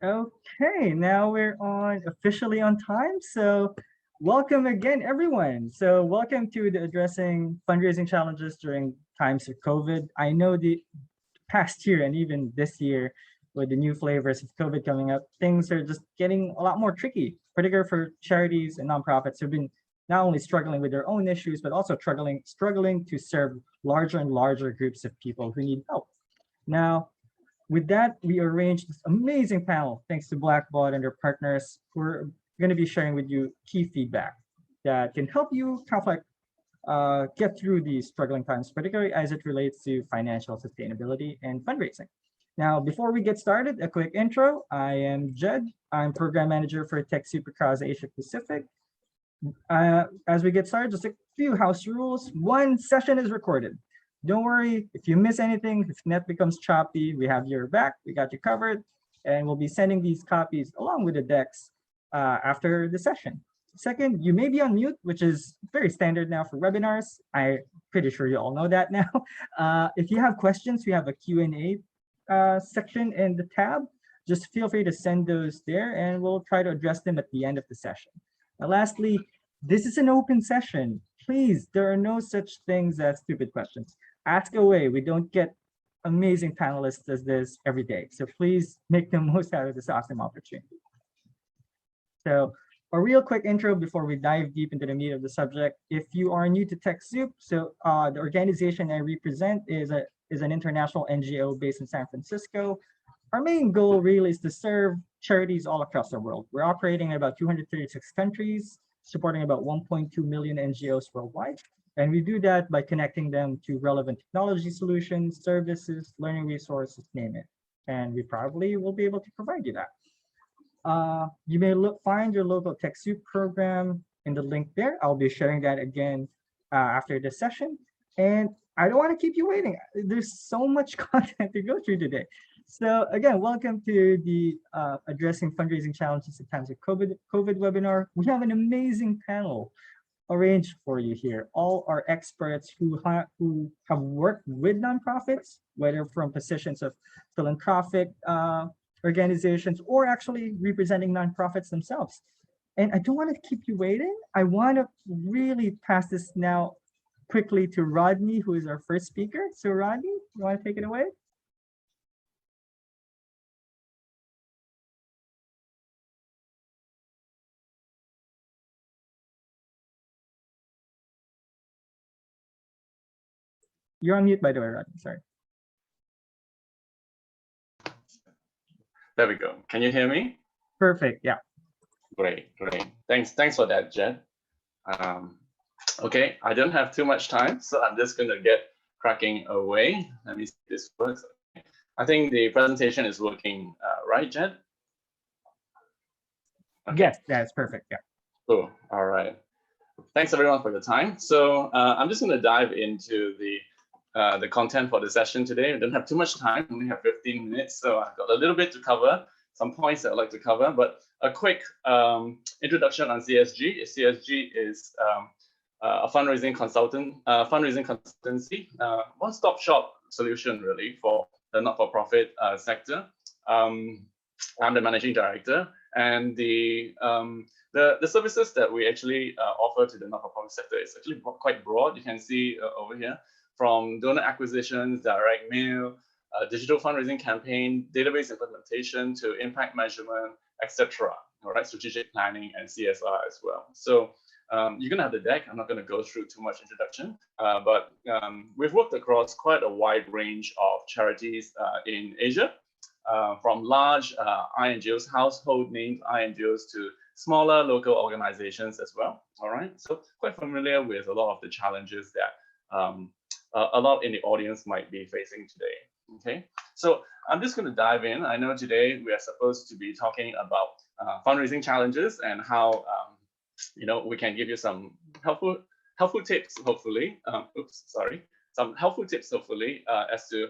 Okay, now we're on officially on time. So welcome again, everyone. So welcome to the addressing fundraising challenges during times of COVID. I know the past year and even this year with the new flavors of COVID coming up, things are just getting a lot more tricky, particularly for charities and nonprofits who've been not only struggling with their own issues, but also struggling to serve larger and larger groups of people who need help. Now, with that, we arranged this amazing panel thanks to Blackbaud and their partners who are going to be sharing with you key feedback that can help you kind of like get through these struggling times, particularly as it relates to financial sustainability and fundraising. Now, before we get started, a quick intro. I am Jed. I'm program manager for Tech Supercross Asia Pacific. As we get started, just a few house rules. One session is recorded. Don't worry if you miss anything, if net becomes choppy, we have your back, we got you covered, and we'll be sending these copies along with the decks after the session. Second, you may be on mute, which is very standard now for webinars. I'm pretty sure you all know that now. If you have questions, we have a Q&A section in the tab. Just feel free to send those there and we'll try to address them at the end of the session. And lastly, this is an open session. Please, there are no such things as stupid questions. Ask away. We don't get amazing panelists as this every day. So please make the most out of this awesome opportunity. So a real quick intro before we dive deep into the meat of the subject. If you are new to TechSoup, so the organization I represent is an international NGO based in San Francisco. Our main goal really is to serve charities all across the world. We're operating in about 236 countries, supporting about 1.2 million NGOs worldwide. And we do that by connecting them to relevant technology solutions, services, learning resources, name it. And we probably will be able to provide you that. You may find your local TechSoup program in the link there. I'll be sharing that again after this session. And I don't want to keep you waiting. There's so much content to go through today. So again, welcome to the Addressing Fundraising Challenges in Times of COVID webinar. We have an amazing panel arranged for you here. All our experts who have worked with nonprofits, whether from positions of philanthropic organizations or actually representing nonprofits themselves. And I don't want to keep you waiting. I want to really pass this now quickly to Rodney, who is our first speaker. So Rodney, you want to take it away? You're on mute, by the way, Rodney. Sorry. There we go. Can you hear me? Perfect. Yeah. Great. Thanks for that, Jed. Okay, I don't have too much time, so I'm just going to get cracking away. Let me see if this works. I think the presentation is working, right, Jed? Okay. Yes, that's perfect. Yeah. Cool. All right. Thanks everyone for your time. So I'm just going to dive into the content for the session today. I don't have too much time. I only have 15 minutes, so I've got a little bit to cover. Some points that I'd like to cover, but a quick introduction on CSG. CSG is a fundraising consultancy, one-stop shop solution really for the not-for-profit sector. I'm the managing director, and the services that we actually offer to the not-for-profit sector is actually quite broad. You can see over here, from donor acquisitions, direct mail, digital fundraising campaign, database implementation to impact measurement, etc. All right, strategic planning and CSR as well. So you're going to have the deck. I'm not going to go through too much introduction, but we've worked across quite a wide range of charities in Asia, from large INGOs, household named INGOs, to smaller local organizations as well. All right, so quite familiar with a lot of the challenges that a lot in the audience might be facing today. Okay, so I'm just going to dive in. I know today we are supposed to be talking about fundraising challenges and how we can give you some helpful tips, hopefully. Some helpful tips, hopefully, as to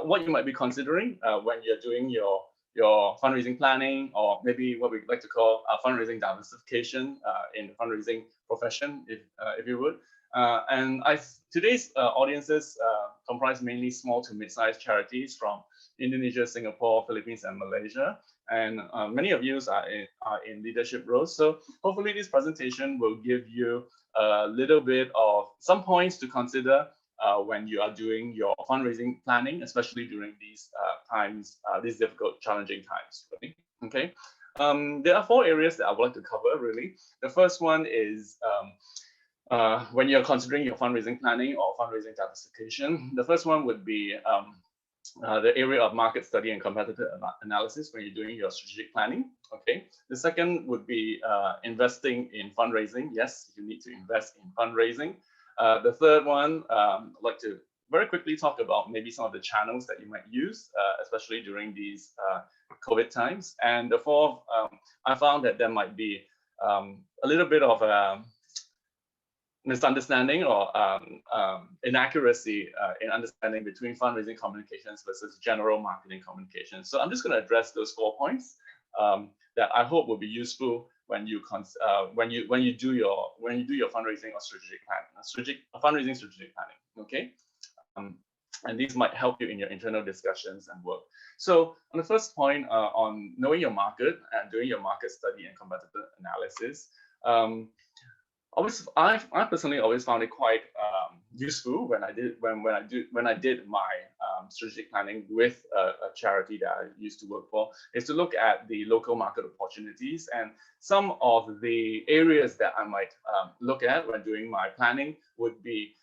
what you might be considering when you're doing your fundraising planning, or maybe what we like to call fundraising diversification in the fundraising profession, if you would. And today's audiences comprise mainly small to mid-sized charities from Indonesia, Singapore, Philippines, and Malaysia. And many of you are in leadership roles. So hopefully this presentation will give you a little bit of some points to consider when you are doing your fundraising planning, especially during these times, these difficult, challenging times. Really. Okay. There are 4 areas that I would like to cover, really. The first one is when you're considering your fundraising planning or fundraising diversification. The first one would be the area of market study and competitor analysis when you're doing your strategic planning. Okay. The second would be investing in fundraising. Yes, you need to invest in fundraising. The third one, I'd like to very quickly talk about maybe some of the channels that you might use, especially during these COVID times. And the fourth, I found that there might be a little bit of a misunderstanding or inaccuracy in understanding between fundraising communications versus general marketing communications. So I'm just going to address those 4 points that I hope will be useful when you do your fundraising or strategic planning, fundraising strategic planning. Okay. And these might help you in your internal discussions and work. So on the first point on knowing your market and doing your market study and competitor analysis, I personally always found it quite useful when I did my strategic planning with a charity that I used to work for, is to look at the local market opportunities and some of the areas that I might look at when doing my planning would be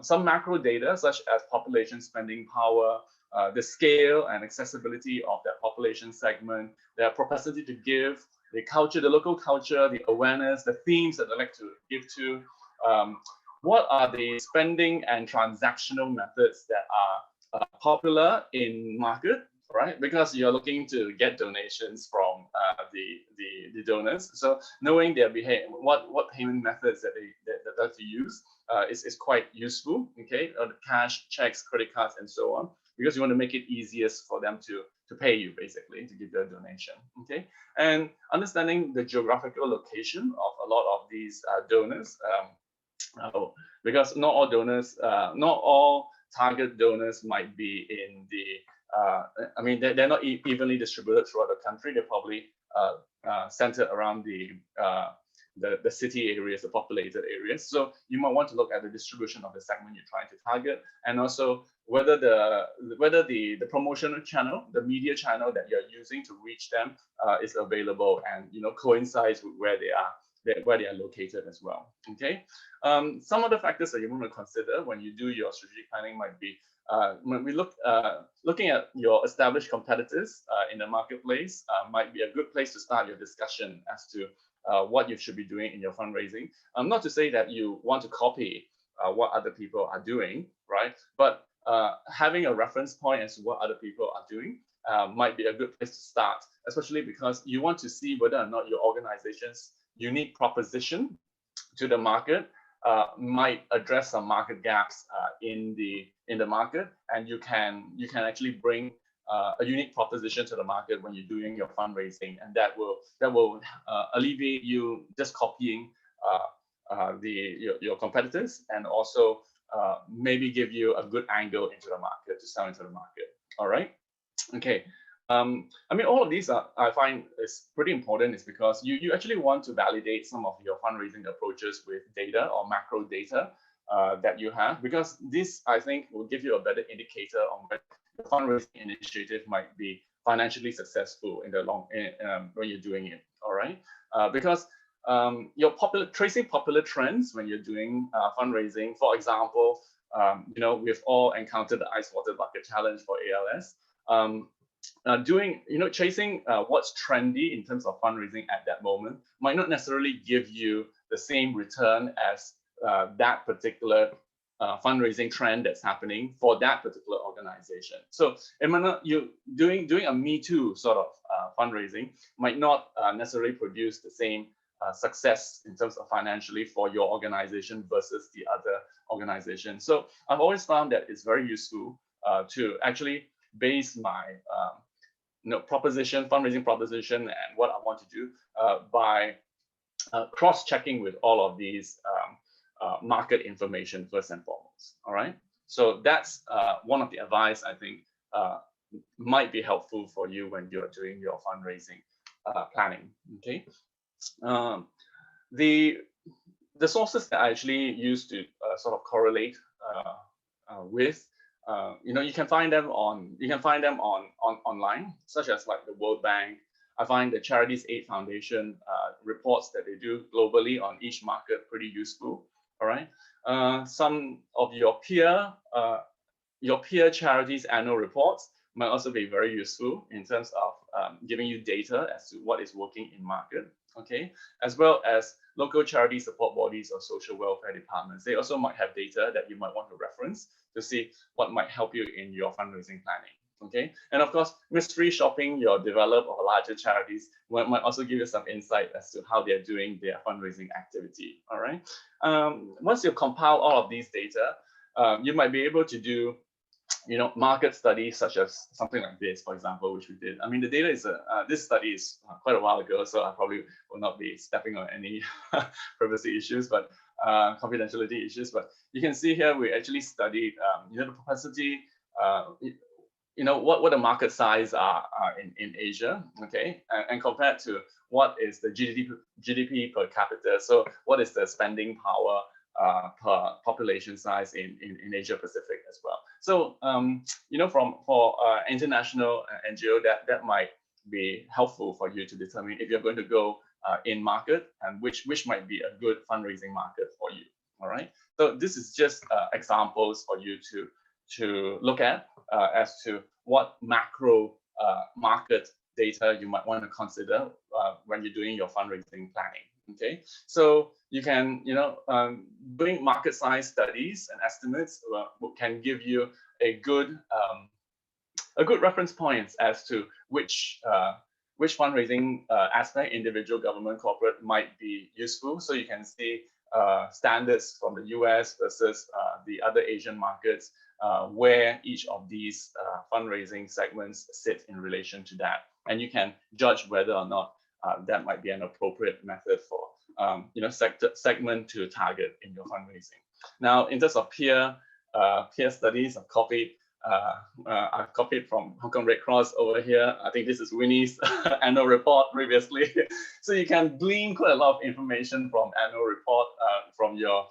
some macro data such as population spending power, the scale and accessibility of that population segment, their propensity to give, the culture, the local culture, the awareness, the themes that I like to give to, what are the spending and transactional methods that are popular in market, right? Because you're looking to get donations from the donors. So knowing their behavior, what payment methods that they like to use is quite useful, okay? Cash, checks, credit cards, and so on, because you want to make it easiest for them to pay you, basically, to give you a donation, okay? And understanding the geographical location of a lot of these donors, because not all donors, not all target donors might be in the, I mean, they're not evenly distributed throughout the country. They're probably centered around the city areas, the populated areas. So you might want to look at the distribution of the segment you're trying to target, and also whether the promotional channel, the media channel that you're using to reach them is available and coincides with where they are located as well. Okay. Some of the factors that you want to consider when you do your strategic planning might be when we looking at your established competitors in the marketplace might be a good place to start your discussion as to what you should be doing in your fundraising. Not to say that you want to copy what other people are doing, right? But having a reference point as to what other people are doing might be a good place to start, especially because you want to see whether or not your organization's unique proposition to the market might address some market gaps in the market, and you can actually bring a unique proposition to the market when you're doing your fundraising, and that will alleviate you just copying your competitors, and also maybe give you a good angle into the market to sell into the market. All right. Okay. I mean, all of these I find is pretty important, is because you actually want to validate some of your fundraising approaches with data or macro data that you have, because this, I think, will give you a better indicator on whether the fundraising initiative might be financially successful in the long when you're doing it. All right, because you're tracing popular trends when you're doing fundraising. For example, we've all encountered the ice water bucket challenge for ALS. Chasing what's trendy in terms of fundraising at that moment might not necessarily give you the same return as that particular fundraising trend that's happening for that particular organization. So it might not, you doing a Me Too sort of fundraising might not necessarily produce the same success in terms of financially for your organization versus the other organization. So I've always found that it's very useful to actually base my fundraising proposition and what I want to do by cross-checking with all of these market information first and foremost. All right. So that's one of the advice I think might be helpful for you when you're doing your fundraising planning. Okay, the sources that I actually use to sort of correlate with, you can find them on online, such as like the World Bank. I find the Charities Aid Foundation reports that they do globally on each market pretty useful. All right, some of your peer charities annual reports might also be very useful in terms of giving you data as to what is working in market, okay, as well as local charity support bodies or social welfare departments. They also might have data that you might want to reference to see what might help you in your fundraising planning. Okay, and of course, mystery shopping your developed or larger charities might also give you some insight as to how they're doing their fundraising activity. All right. Once you compile all of these data, you might be able to do market studies such as something like this, for example, which we did. I mean, the data is this study is quite a while ago, so I probably will not be stepping on any privacy issues, but confidentiality issues. But you can see here we actually studied, the propensity, what the market size are in Asia, okay, and compared to what is the GDP per capita. So what is the spending power per population size in Asia Pacific as well. So for international NGO, that might be helpful for you to determine if you're going to go in market and which might be a good fundraising market for you. All right. So this is just examples for you to look at as to what macro market data you might want to consider when you're doing your fundraising planning. Okay, so you can, doing market size studies and estimates can give you a good reference points as to which fundraising aspect, individual, government, corporate, might be useful. So you can see standards from the US versus the other Asian markets, where each of these fundraising segments sit in relation to that, and you can judge whether or not that might be an appropriate method for segment to target in your fundraising. Now, in terms of peer studies, I've copied from Hong Kong Red Cross over here. I think this is Winnie's annual report previously. So you can glean quite a lot of information from annual report from your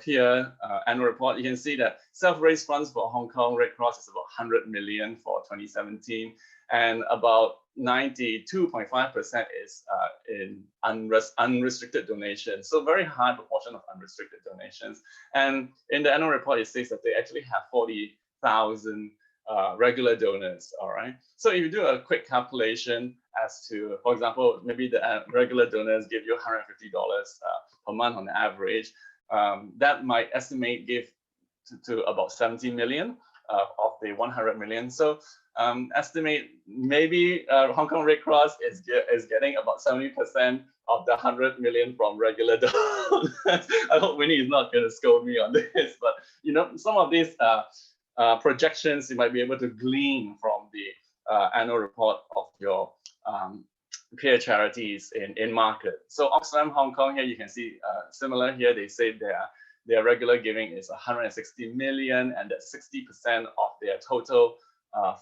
peer annual report. You can see that self-raised funds for Hong Kong Red Cross is about 100 million for 2017, and about 92.5% is in unrestricted donations. So very high proportion of unrestricted donations. And in the annual report, it says that they actually have 40,000 regular donors. All right. So if you do a quick calculation as to, for example, maybe the regular donors give you $150 per month on average, that might estimate give to about 70 million of the 100 million. So estimate maybe Hong Kong Red Cross is getting about 70% of the 100 million from regular donors. I hope Winnie is not going to scold me on this, but some of these projections you might be able to glean from the annual report of your peer charities in market. So Oxfam Hong Kong here, you can see similar here. They say their regular giving is 160 million, and that's 60% of their total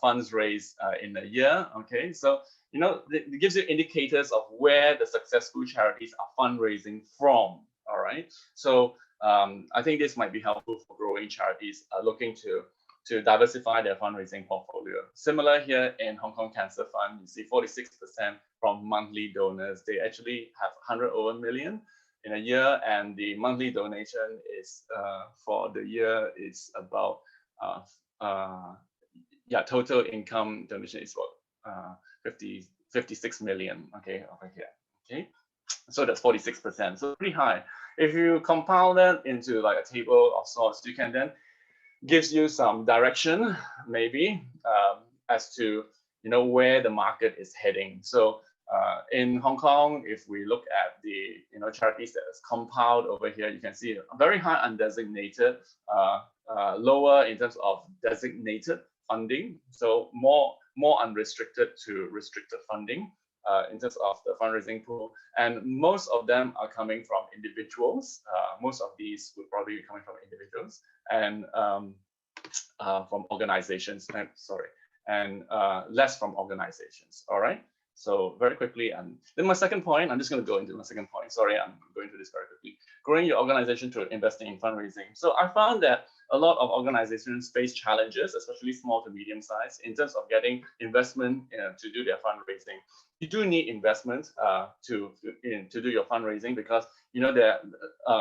funds raised in a year. Okay, so it gives you indicators of where the successful charities are fundraising from. All right, so I think this might be helpful for growing charities looking to diversify their fundraising portfolio. Similar here in Hong Kong Cancer Fund, you see 46% from monthly donors. They actually have 100 over million in a year, and the monthly donation is for the year is about total income donation is about 56 million. Okay, over here. Okay, so that's 46%. So pretty high. If you compile that into like a table of sorts, you can then gives you some direction, maybe, as to where the market is heading. So in Hong Kong, if we look at the charities that is compiled over here, you can see a very high undesignated, lower in terms of designated funding. So more unrestricted to restricted funding. in terms of the fundraising pool, and most of them are coming from individuals. Most of these would probably be coming from individuals and from organizations. And less from organizations. All right. So very quickly, and then my second point, I'm just going to go into my second point. Sorry, I'm going through this very quickly. Growing your organization through investing in fundraising. So I found that a lot of organizations face challenges, especially small to medium size, in terms of getting investment to do their fundraising. You do need investment to do your fundraising, because the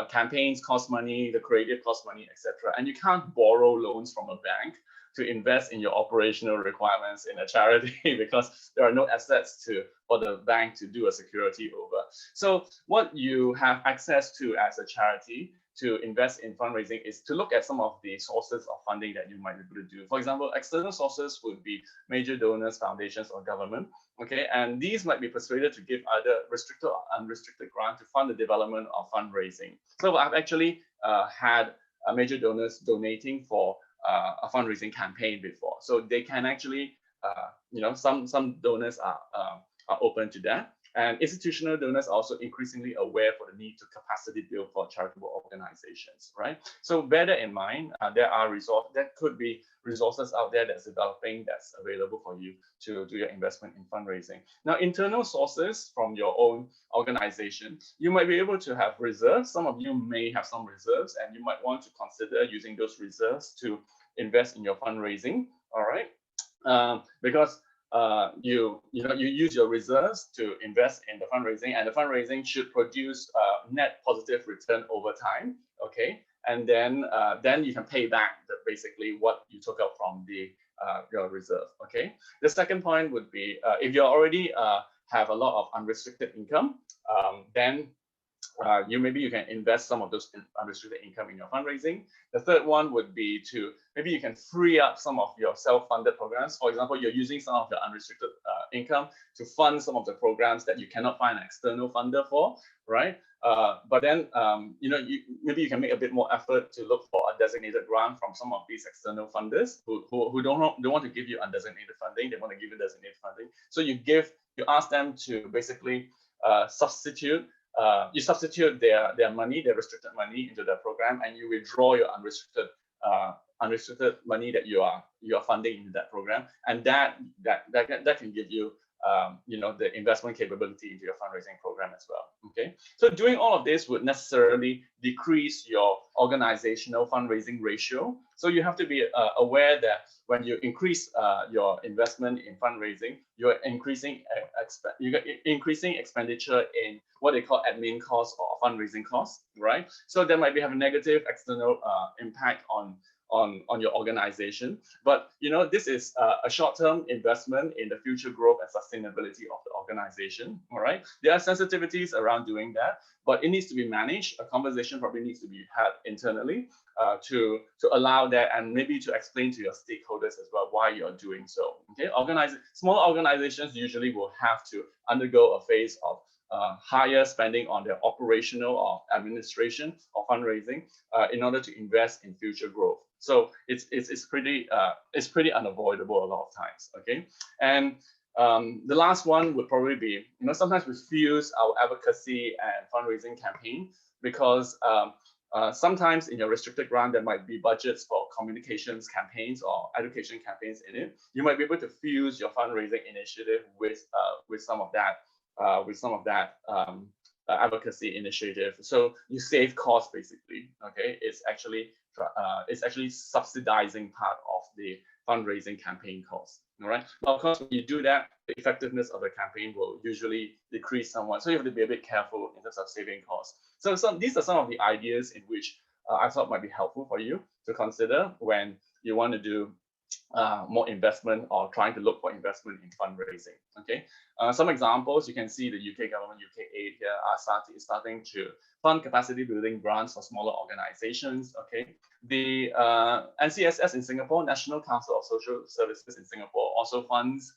campaigns cost money, the creative cost money, etc. And you can't borrow loans from a bank to invest in your operational requirements in a charity because there are no assets for the bank to do a security over. So what you have access to as a charity to invest in fundraising is to look at some of the sources of funding that you might be able to do. For example, external sources would be major donors, foundations, or government. Okay, and these might be persuaded to give either restricted or unrestricted grant to fund the development of fundraising. So I've actually had major donors donating for a fundraising campaign before, so they can actually, some donors are open to that, and institutional donors are also increasingly aware for the need to capacity build for charitable organizations, right? So bear that in mind. There could be resources out there that's developing, that's available for you to do your investment in fundraising. Now, internal sources from your own organization, you might be able to have reserves. Some of you may have some reserves, and you might want to consider using those reserves to invest in your fundraising. All right, because you use your reserves to invest in the fundraising, and the fundraising should produce net positive return over time. Okay, and then you can pay back basically what you took out from your reserve. Okay, the second point would be if you already have a lot of unrestricted income, then maybe you can invest some of those unrestricted income in your fundraising. The third one would be to maybe you can free up some of your self-funded programs. For example, you're using some of your unrestricted income to fund some of the programs that you cannot find an external funder for, right? But then maybe you can make a bit more effort to look for a designated grant from some of these external funders who don't want to give you undesignated funding. They want to give you designated funding. So you ask them to basically substitute their money, their restricted money, into their program, and you withdraw your unrestricted money that you are funding into that program, and that can give you the investment capability into your fundraising program as well. Okay, so doing all of this would necessarily decrease your organizational fundraising ratio. So you have to be aware that when you increase your investment in fundraising, you're increasing expenditure in what they call admin costs or fundraising costs, right? So that might have a negative external impact on your organization, but this is a short-term investment in the future growth and sustainability of the organization. All right, there are sensitivities around doing that, but it needs to be managed. A conversation probably needs to be had internally to allow that, and maybe to explain to your stakeholders as well why you're doing so. Okay, small organizations usually will have to undergo a phase of higher spending on their operational or administration or fundraising in order to invest in future growth. So it's pretty unavoidable a lot of times. Okay, and the last one would probably be, sometimes we fuse our advocacy and fundraising campaign, because sometimes in your restricted grant there might be budgets for communications campaigns or education campaigns in it. You might be able to fuse your fundraising initiative with some of that advocacy initiative, so you save costs basically. Okay, it's actually subsidizing part of the fundraising campaign costs. All right, but of course, when you do that, the effectiveness of the campaign will usually decrease somewhat. So you have to be a bit careful in terms of saving costs. So these are some of the ideas in which I thought might be helpful for you to consider when you want to do more investment or trying to look for investment in fundraising. Okay, some examples, you can see the UK government, UK aid here are starting to fund capacity building grants for smaller organizations. Okay, the NCSS in Singapore, National Council of Social Services in Singapore, also funds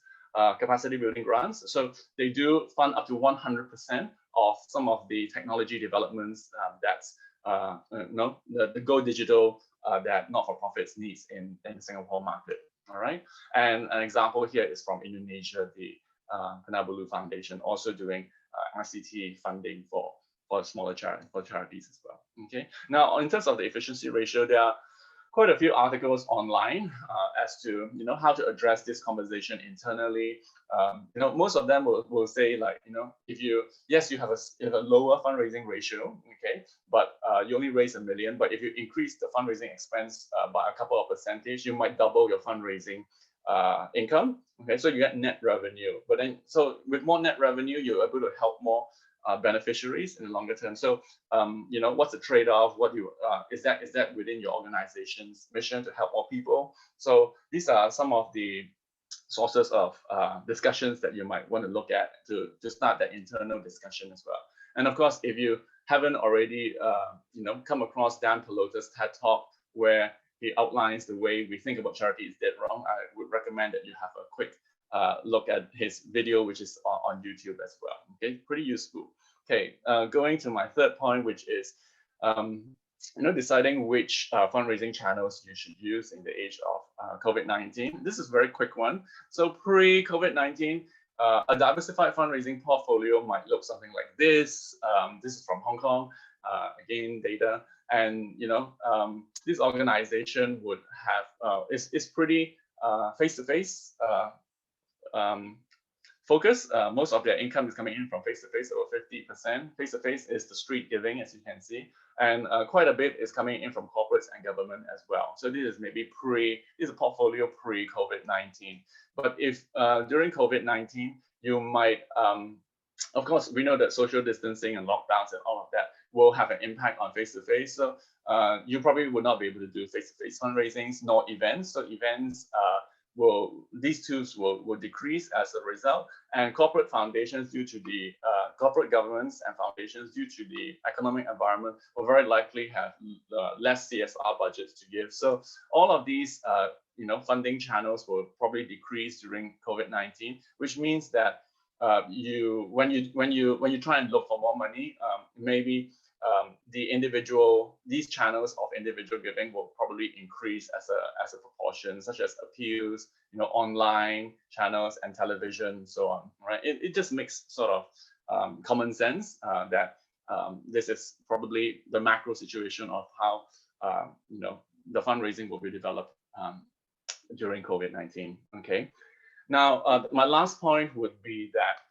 capacity building grants. So they do fund up to 100% of some of the technology developments that's the Go Digital that not-for-profits needs in the Singapore market. All right, and an example here is from Indonesia, the Penabulu Foundation, also doing RCT funding for smaller charities as well. Okay. Now, in terms of the efficiency ratio, there are quite a few articles online as to how to address this conversation internally. Most of them will say, like, if you have a lower fundraising ratio, okay, but you only raise $1 million, but if you increase the fundraising expense by a couple of percentage, you might double your fundraising income. Okay, so you get net revenue, but then with more net revenue, you're able to help more beneficiaries in the longer term. So what's the trade-off? What is that within your organization's mission to help more people? So these are some of the sources of discussions that you might want to look at to start that internal discussion as well. And of course, if you haven't already come across Dan Pelota's TED Talk, where he outlines the way we think about charity is dead wrong, I would recommend that you have a quick look at his video, which is on YouTube as well. Okay, pretty useful. Okay, going to my third point, which is deciding which fundraising channels you should use in the age of COVID-19. This is a very quick one. So pre-COVID-19, a diversified fundraising portfolio might look something like this. This is from Hong Kong, again, data. And this organization would have is pretty face-to-face focus. Most of their income is coming in from face-to-face, over 50%. Face-to-face is the street giving, as you can see, and quite a bit is coming in from corporates and government as well. So this is maybe this is a portfolio pre-COVID-19. But if during COVID-19, you might, of course, we know that social distancing and lockdowns and all of that will have an impact on face-to-face. So you probably would not be able to do face-to-face fundraisings nor events. So events these tools will decrease as a result, and corporate foundations, due to the corporate governments and foundations, due to the economic environment, will very likely have less CSR budgets to give. So all of these funding channels will probably decrease during COVID-19, which means that when you try and look for more money, maybe these channels of individual giving will probably increase as a proportion, such as appeals, online channels and television, so on. Right? It just makes sort of common sense that this is probably the macro situation of how the fundraising will be developed during COVID-19. Okay. Now, my last point would be that,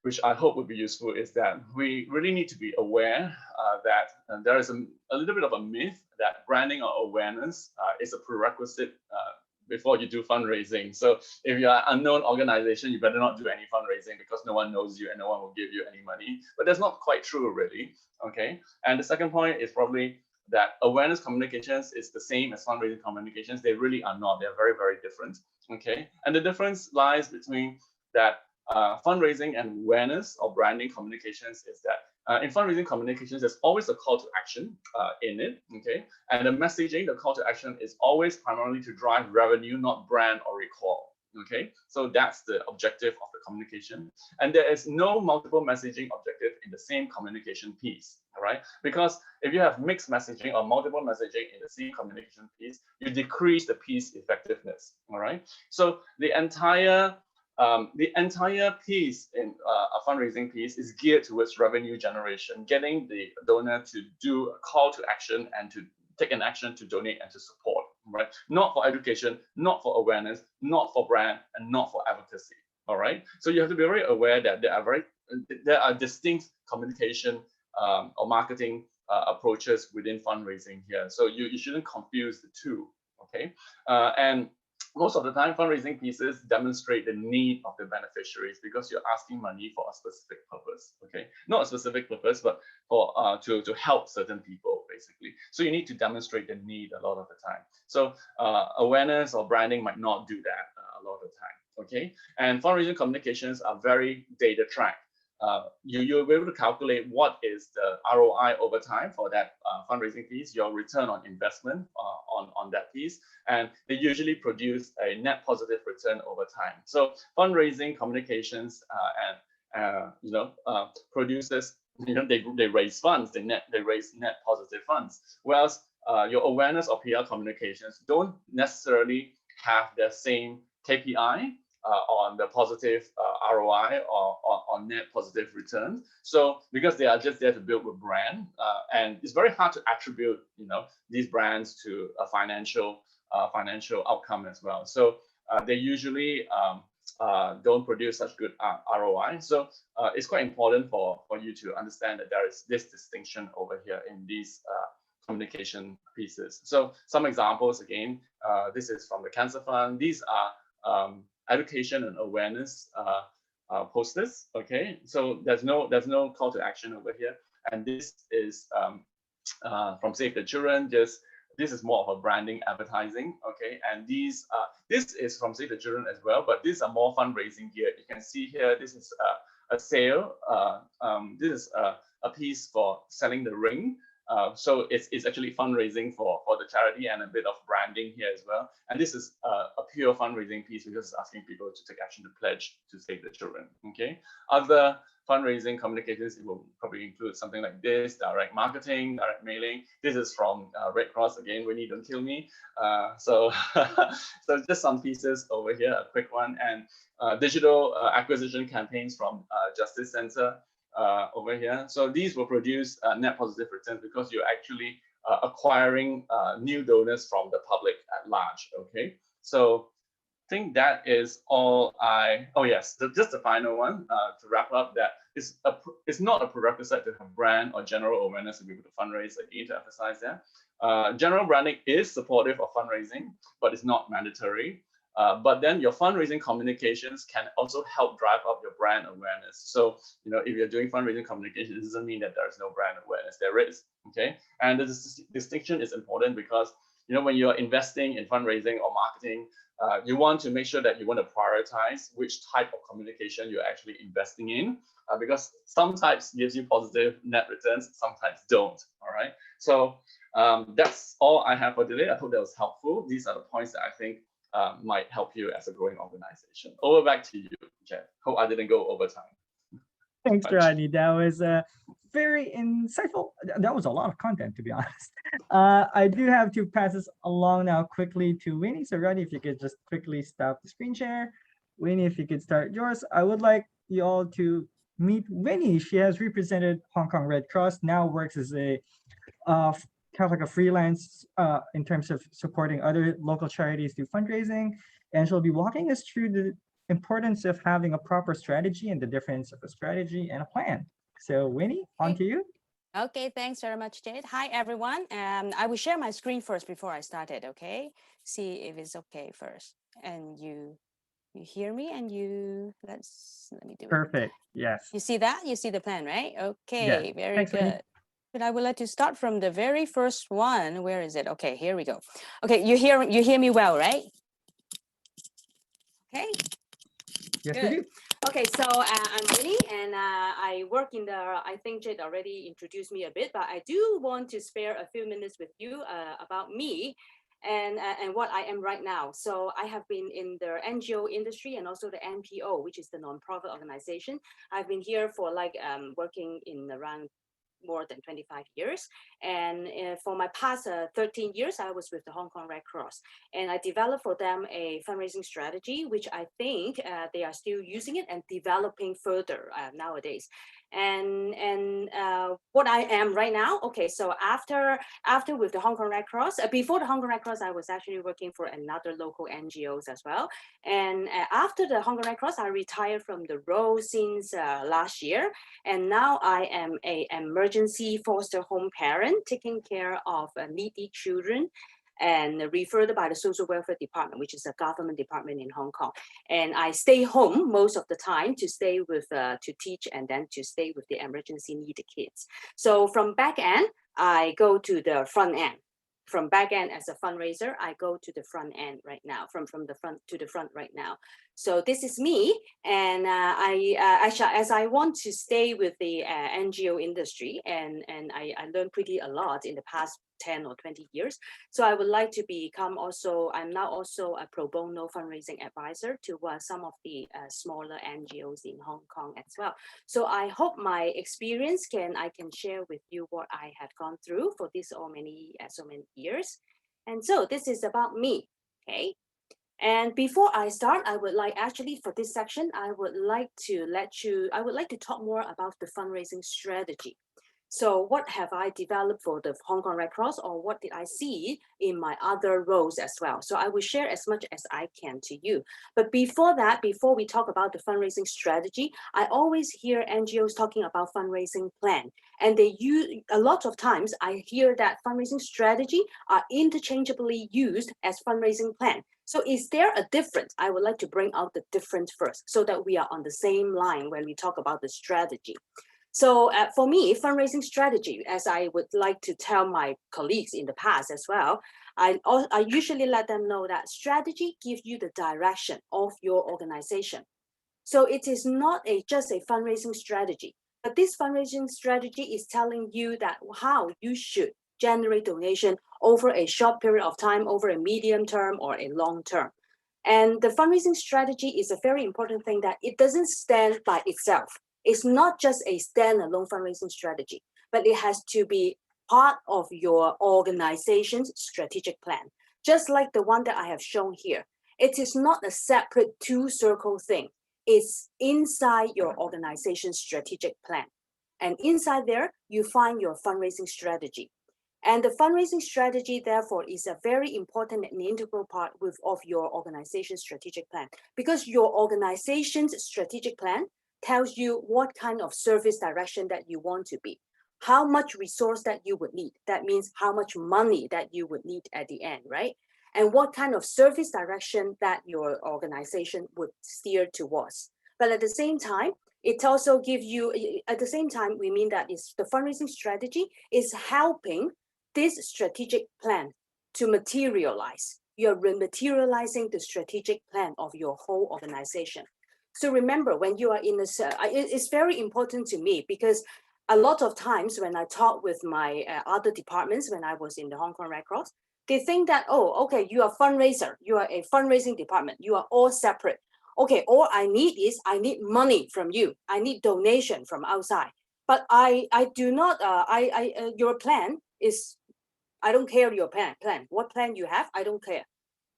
which I hope would be useful, is that we really need to be aware that there is a little bit of a myth that branding or awareness is a prerequisite before you do fundraising. So if you're an unknown organization, you better not do any fundraising because no one knows you and no one will give you any money. But that's not quite true, really. Okay. And the second point is probably that awareness communications is the same as fundraising communications. They really are not. They're very, very different. Okay. And the difference lies between that fundraising and awareness or branding communications is that in fundraising communications, there's always a call to action in it, okay? And the messaging, the call to action is always primarily to drive revenue, not brand or recall, okay? So that's the objective of the communication. And there is no multiple messaging objective in the same communication piece, all right? Because if you have mixed messaging or multiple messaging in the same communication piece, you decrease the piece effectiveness, all right? So the entire piece in a fundraising piece is geared towards revenue generation, getting the donor to do a call to action and to take an action to donate and to support, right? Not for education, not for awareness, not for brand, and not for advocacy, all right? So you have to be very aware that there are distinct communication or marketing approaches within fundraising here. So you shouldn't confuse the two, okay? And most of the time, fundraising pieces demonstrate the need of the beneficiaries because you're asking money for a specific purpose, okay? Not a specific purpose, but for to help certain people, basically. So you need to demonstrate the need a lot of the time. So awareness or branding might not do that a lot of the time, okay? And fundraising communications are very data tracked. You'll be able to calculate what is the ROI over time for that fundraising piece, your return on investment on that piece, and they usually produce a net positive return over time. So fundraising communications produces, they raise funds, they raise net positive funds, whereas your awareness or PR communications don't necessarily have the same KPI on the positive ROI or net positive returns. So because they are just there to build a brand, and it's very hard to attribute, these brands to a financial outcome as well. So they usually don't produce such good ROI. So it's quite important for you to understand that there is this distinction over here in these communication pieces. So some examples again, this is from the Cancer Fund. These are education and awareness posters. Okay, so there's no call to action over here, and this is from Save the Children. This is more of a branding advertising. Okay, and this is from Save the Children as well, but these are more fundraising geared. You can see here, this is a sale. This is a piece for selling the ring. So it's actually fundraising for the charity and a bit of branding here as well. And this is a pure fundraising piece because it's asking people to take action to pledge to save the children. Okay. Other fundraising communications, it will probably include something like this: direct marketing, direct mailing. This is from Red Cross again. Winnie, don't kill me. So just some pieces over here, a quick one, and digital acquisition campaigns from Justice Center. Over here. So these will produce net positive returns because you're actually acquiring new donors from the public at large. Okay, so I think that is all oh yes, just the final one to wrap up, that it's not a prerequisite to have brand or general awareness to be able to fundraise. Again, to emphasize that. General branding is supportive of fundraising, but it's not mandatory. But then your fundraising communications can also help drive up your brand awareness. So, if you're doing fundraising communications, it doesn't mean that there is no brand awareness. There is, okay? And the distinction is important because, when you're investing in fundraising or marketing, you want to make sure that you want to prioritize which type of communication you're actually investing in, because some types gives you positive net returns, some types don't, all right? So that's all I have for today. I hope that was helpful. These are the points that I think might help you as a growing organization. Over back to you, Jeff. Hope I didn't go over time. Thanks, Rodney. That was very insightful. That was a lot of content, to be honest. I do have to pass this along now quickly to Winnie. So Rodney, if you could just quickly stop the screen share. Winnie, if you could start yours. I would like you all to meet Winnie. She has represented Hong Kong Red Cross, now works as a kind of like a freelance in terms of supporting other local charities through fundraising. And she'll be walking us through the importance of having a proper strategy and the difference of a strategy and a plan. So Winnie, on to you. Okay, thanks very much, Jade. Hi, everyone. I will share my screen first before I started, okay? See if it's okay first. And you hear me, and let me do it. Perfect, yes. You see that? You see the plan, right? Okay, yes. Very Thanks, good. Winnie. But I would like to start from the very first one. Where is it? Okay, here we go. Okay, you hear me well, right? Okay. Yes, Good. we do. Okay, so I'm Winnie, and I work in I think Jade already introduced me a bit, but I do want to spare a few minutes with you about me and what I am right now. So I have been in the NGO industry and also the NPO, which is the nonprofit organization. I've been here for working in around more than 25 years. And for my past 13 years, I was with the Hong Kong Red Cross. And I developed for them a fundraising strategy, which I think they are still using it and developing further nowadays. And what I am right now, okay, so after with the Hong Kong Red Cross, before the Hong Kong Red Cross, I was actually working for another local NGOs as well. And after the Hong Kong Red Cross, I retired from the role since last year. And now I am an emergency foster home parent taking care of needy children and referred by the Social Welfare Department, which is a government department in Hong Kong. And I stay home most of the time to stay with, to teach and then to stay with the emergency needed kids. So from back end, I go to the front end. From back end as a fundraiser, I go to the front end right now, from the front to the front right now. So this is me, and as I want to stay with the NGO industry, and I learned pretty a lot in the past 10 or 20 years. So I would like to become I'm now also a pro bono fundraising advisor to some of the smaller NGOs in Hong Kong as well. So I hope my experience I can share with you what I have gone through for this so many years. And so this is about me, okay? And before I start, I would like actually for this section, I would like to talk more about the fundraising strategy. So what have I developed for the Hong Kong Red Cross, or what did I see in my other roles as well? So I will share as much as I can to you. But before that, before we talk about the fundraising strategy, I always hear NGOs talking about fundraising plan. And they use, a lot of times I hear that fundraising strategy are interchangeably used as fundraising plan. So is there a difference? I would like to bring out the difference first so that we are on the same line when we talk about the strategy. So for me, fundraising strategy, as I would like to tell my colleagues in the past as well, I usually let them know that strategy gives you the direction of your organization. So it is not just a fundraising strategy, but this fundraising strategy is telling you that how you should generate donation over a short period of time, over a medium term or a long term. And the fundraising strategy is a very important thing that it doesn't stand by itself. It's not just a standalone fundraising strategy, but it has to be part of your organization's strategic plan, just like the one that I have shown here. It is not a separate two-circle thing. It's inside your organization's strategic plan. And inside there, you find your fundraising strategy. And the fundraising strategy, therefore, is a very important and integral part of your organization's strategic plan, because your organization's strategic plan tells you what kind of service direction that you want to be, how much resource that you would need. That means how much money that you would need at the end, right? And what kind of service direction that your organization would steer towards. But at the same time, it also gives you, at the same time, we mean that is the fundraising strategy is helping this strategic plan to materialize. You're materializing the strategic plan of your whole organization. So remember, when you are in this, it's very important to me, because a lot of times when I talk with my other departments, when I was in the Hong Kong Red Cross, they think that, oh, okay, you are a fundraiser, you are a fundraising department, you are all separate. Okay, all I need is I need money from you. I need donation from outside. But I do not, your plan is, I don't care your plan. What plan you have, I don't care.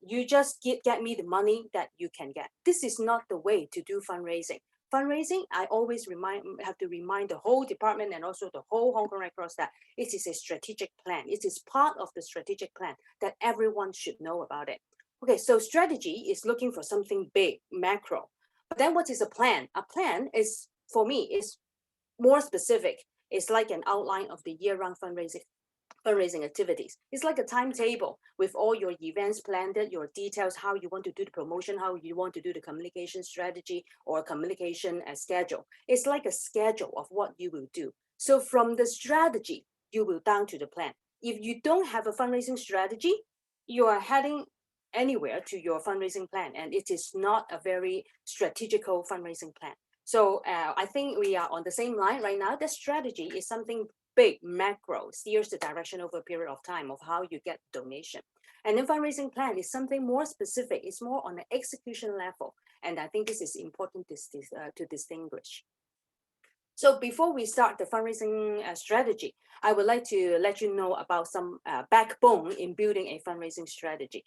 You just get me the money that you can get. This is not the way to do fundraising. Fundraising, I always have to remind the whole department and also the whole Hong Kong Red Cross that it is a strategic plan. It is part of the strategic plan that everyone should know about it. Okay, so strategy is looking for something big, macro. But then what is a plan? A plan is, for me, is more specific. It's like an outline of the year-round fundraising activities. It's like a timetable with all your events planned, your details, how you want to do the promotion, how you want to do the communication strategy or communication schedule. It's like a schedule of what you will do. So from the strategy, you will down to the plan. If you don't have a fundraising strategy, you are heading anywhere to your fundraising plan, and it is not a very strategical fundraising plan. So I think we are on the same line right now. The strategy is something big, macro, steers the direction over a period of time of how you get donation. And the fundraising plan is something more specific. It's more on the execution level. And I think this is important to distinguish. So before we start the fundraising strategy, I would like to let you know about some backbone in building a fundraising strategy.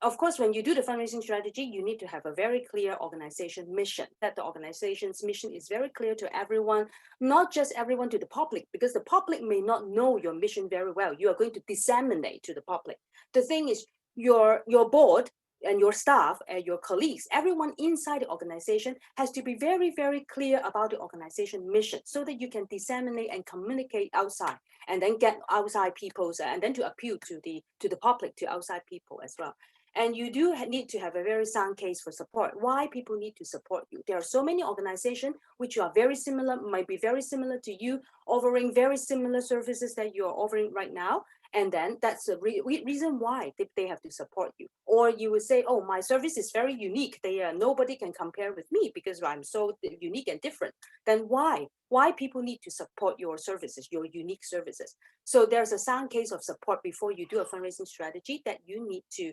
Of course, when you do the fundraising strategy, you need to have a very clear organization mission, that the organization's mission is very clear to everyone, not just everyone to the public, because the public may not know your mission very well. You are going to disseminate to the public. The thing is, your board and your staff and your colleagues, everyone inside the organization has to be very, very clear about the organization mission so that you can disseminate and communicate outside and then get outside people's, and then to appeal to the public, to outside people as well. And you do need to have a very sound case for support. Why people need to support you. There are so many organizations which are very similar, might be very similar to you, offering very similar services that you are offering right now. And then that's the reason why they have to support you. Or you would say, oh, my service is very unique. Nobody can compare with me because I'm so unique and different. Then why? Why people need to support your services, your unique services? So there's a sound case of support before you do a fundraising strategy that you need to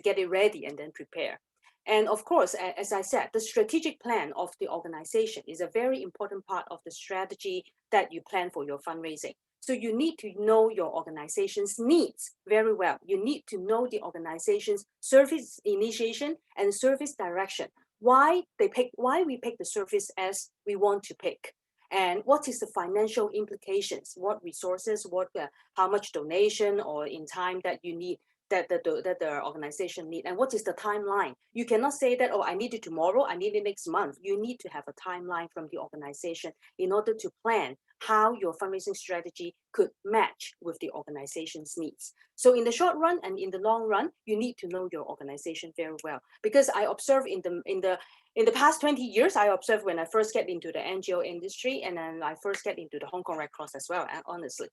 get it ready and then prepare. And of course, as I said, the strategic plan of the organization is a very important part of the strategy that you plan for your fundraising. So you need to know your organization's needs very well. You need to know the organization's service initiation and service direction. Why we pick the service as we want to pick, and what is the financial implications, what resources, how much donation or in time that you need, that the organization need, and what is the timeline. You cannot say that, oh, I need it tomorrow, I need it next month. You need to have a timeline from the organization in order to plan how your fundraising strategy could match with the organization's needs. So in the short run and in the long run, you need to know your organization very well. Because I observe in the past 20 years, I observed when I first get into the NGO industry, and then I first get into the Hong Kong Red Cross as well, and honestly.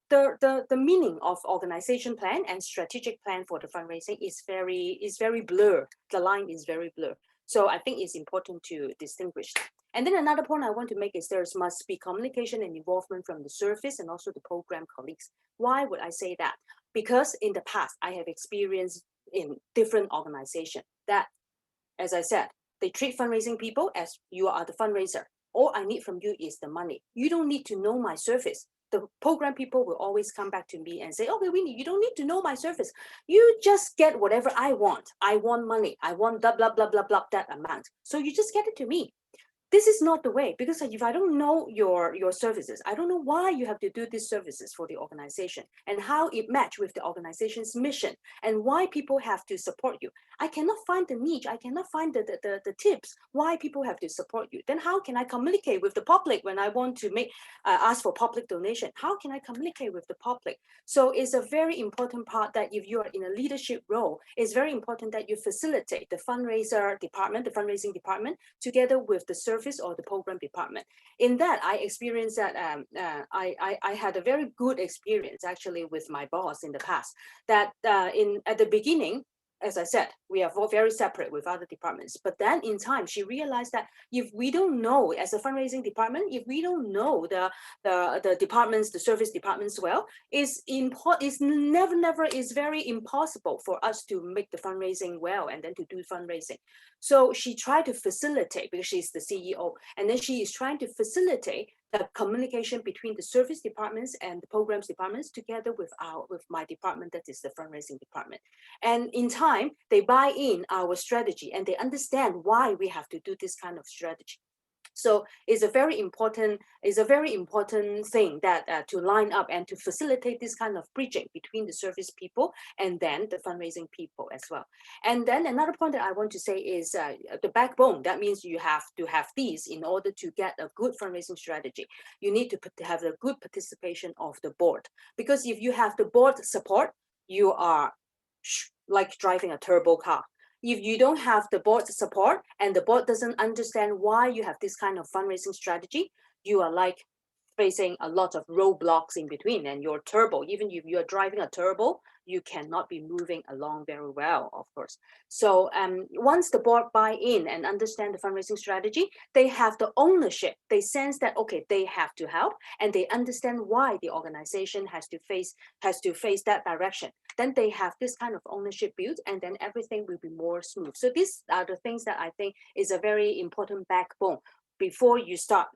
The meaning of organization plan and strategic plan for the fundraising is very blurred. The line is very blurred. So I think it's important to distinguish that. And then another point I want to make is there must be communication and involvement from the service and also the program colleagues. Why would I say that? Because in the past, I have experienced in different organizations that, as I said, they treat fundraising people as you are the fundraiser. All I need from you is the money. You don't need to know my service. The program people will always come back to me and say, okay, Winnie, you don't need to know my service. You just get whatever I want. I want money. I want blah, blah, blah, blah, blah, that amount. So you just get it to me. This is not the way, because if I don't know your services, I don't know why you have to do these services for the organization and how it match with the organization's mission and why people have to support you. I cannot find the niche. I cannot find the tips why people have to support you. Then how can I communicate with the public when I want to ask for public donation? How can I communicate with the public? So it's a very important part that if you are in a leadership role, it's very important that you facilitate the fundraising department together with the service or the program department. In that, I experienced that I had a very good experience actually with my boss in the past. That at the beginning, as I said, we are very separate with other departments. But then in time, she realized that if we don't know, as a fundraising department, if we don't know the departments, the service departments well, it's very impossible for us to make the fundraising well and then to do fundraising. So she tried to facilitate, because she's the CEO, and then she is trying to facilitate the communication between the service departments and the programs departments together with my department, that is the fundraising department. And in time, they buy in our strategy and they understand why we have to do this kind of strategy. So it's a very important thing that to line up and to facilitate this kind of bridging between the service people and then the fundraising people as well. And then another point that I want to say is the backbone. That means you have to have these in order to get a good fundraising strategy. You need to have a good participation of the board, because if you have the board support, you are like driving a turbo car. If you don't have the board support and the board doesn't understand why you have this kind of fundraising strategy, you are like facing a lot of roadblocks in between, and your turbo, even if you are driving a turbo, you cannot be moving along very well, of course. So once the board buy in and understand the fundraising strategy, they have the ownership. They sense that, okay, they have to help, and they understand why the organization has to face that direction. Then they have this kind of ownership built, and then everything will be more smooth. So these are the things that I think is a very important backbone before you start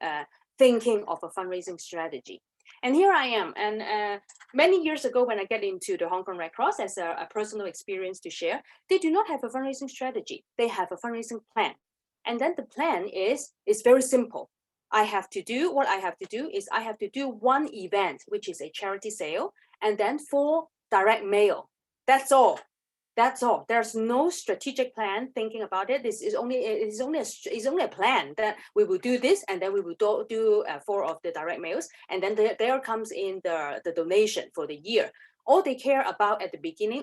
thinking of a fundraising strategy. And here I am. And many years ago, when I get into the Hong Kong Red Cross, as a personal experience to share, they do not have a fundraising strategy. They have a fundraising plan. And then the plan is very simple. What I have to do is I have to do one event, which is a charity sale, and then 4 direct mail. That's all. That's all. There's no strategic plan thinking about it. This is only a plan that we will do this, and then we will do 4 of the direct mails, and then there comes in the donation for the year. All we care about at the beginning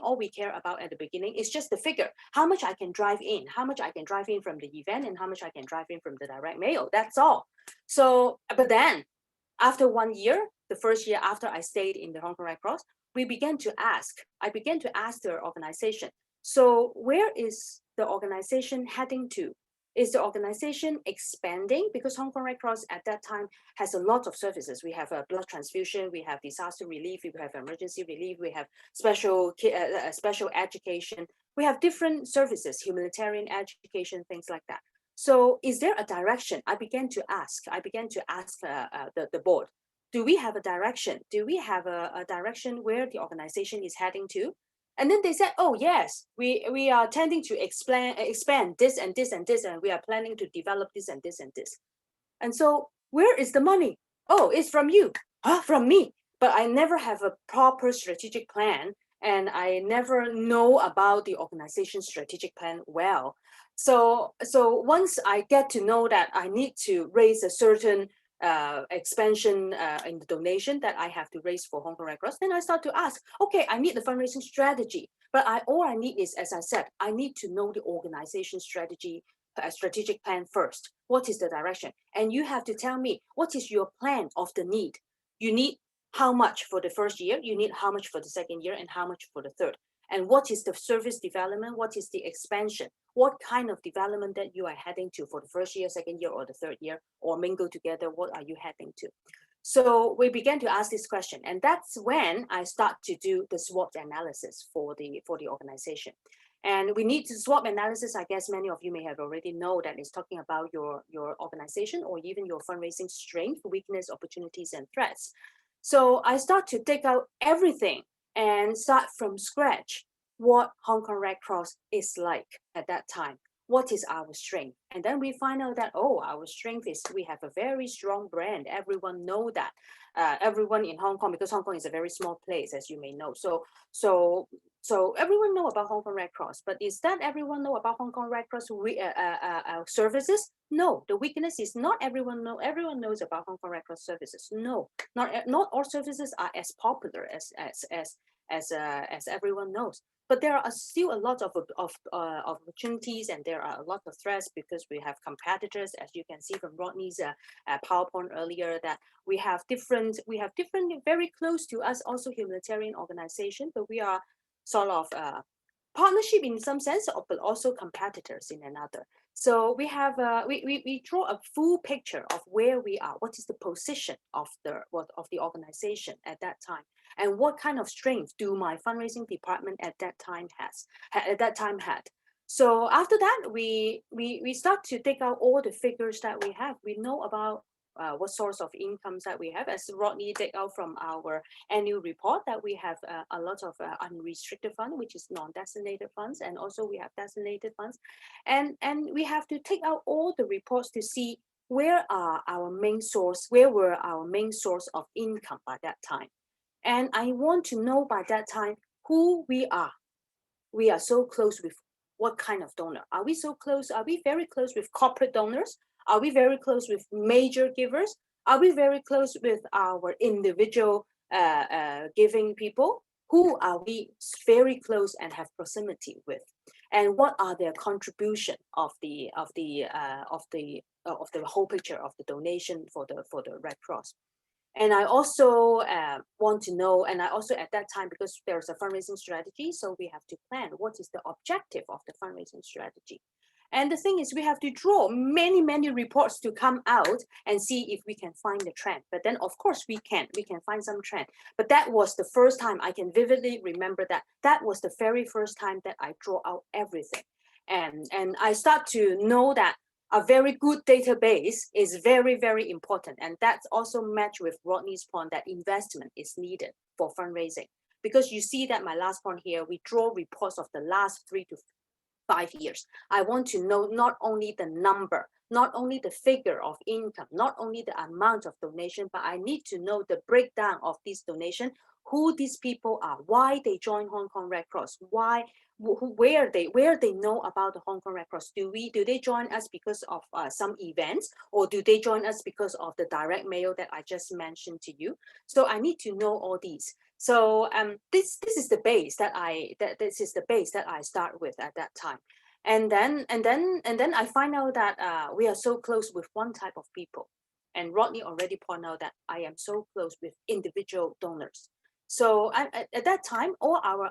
is just the figure. How much I can drive in, how much I can drive in from the event, and how much I can drive in from the direct mail. That's all. So, but then after 1 year, the first year after I stayed in the Hong Kong Red Cross, I began to ask the organization, so where is the organization heading to? Is the organization expanding? Because Hong Kong Red Cross at that time has a lot of services. We have a blood transfusion, we have disaster relief, we have emergency relief, we have special education. We have different services, humanitarian education, things like that. So is there a direction? I began to ask the board. do we have a direction? Do we have a direction where the organization is heading to? And then they said, oh, yes, we are tending to expand this and this and this, and we are planning to develop this and this and this. And so where is the money? Oh, it's from you. Huh? From me. But I never have a proper strategic plan, and I never know about the organization's strategic plan well. So once I get to know that I need to raise a certain expansion in the donation that I have to raise for Hong Kong Red Cross, then I start to ask, okay, I need the fundraising strategy. But all I need is, as I said, I need to know the organization strategy, a strategic plan first. What is the direction? And you have to tell me, what is your plan of the need? You need how much for the first year, you need how much for the second year, and how much for the third. And what is the service development? What is the expansion? What kind of development that you are heading to for the first year, second year, or the third year, or mingle together? What are you heading to? So we began to ask this question, and that's when I start to do the SWOT analysis for the organization. And we need to SWOT analysis. I guess many of you may have already know that it's talking about your organization or even your fundraising strength, weakness, opportunities, and threats. So I start to take out everything and start from scratch what Hong Kong Red Cross is like at that time. What is our strength? And then we find out that, oh, our strength is we have a very strong brand. Everyone know that. Everyone in Hong Kong, because Hong Kong is a very small place, as you may know. So everyone know about Hong Kong Red Cross, but is that everyone know about Hong Kong Red Cross services? No, the weakness is not everyone knows about Hong Kong Red Cross services. No, not all services are as popular as everyone knows. But there are still a lot of opportunities, and there are a lot of threats because we have competitors, as you can see from Rodney's PowerPoint earlier, that we have different very close to us also humanitarian organization, but we are sort of partnership in some sense, but also competitors in another. So we have we draw a full picture of where we are, what is the position of the organization at that time, and what kind of strength do my fundraising department at that time had. So after that, we start to take out all the figures that we have. We know about what source of incomes that we have, as Rodney take out from our annual report, that we have a lot of unrestricted fund, which is non-designated funds, and also we have designated funds, and we have to take out all the reports to see where were our main source of income by that time. And I want to know by that time who we are. We are so close with what kind of donor. Are we so close? Are we very close with corporate donors? Are we very close with major givers? Are we very close with our individual giving people? Who are we very close and have proximity with? And what are their contribution of the whole picture of the donation for the Red Cross? And I also want to know, and I also at that time, because there's a fundraising strategy, so we have to plan what is the objective of the fundraising strategy. And the thing is, we have to draw many reports to come out and see if we can find the trend. But then, of course, we can find some trend. But that was the first time I can vividly remember that was the very first time that I draw out everything. And I start to know that a very good database is very important. And that's also matched with Rodney's point that investment is needed for fundraising. Because you see that my last point here, we draw reports of the last 3 to 5 years. I want to know not only the number, not only the figure of income, not only the amount of donation, but I need to know the breakdown of this donation, who these people are, why they join Hong Kong Red Cross, where they know about the Hong Kong Red Cross. Do they join us because of some events, or do they join us because of the direct mail that I just mentioned to you? So I need to know all these. So this is the base that I start with at that time, and then I find out that we are so close with one type of people, and Rodney already pointed out that I am so close with individual donors. So at that time, a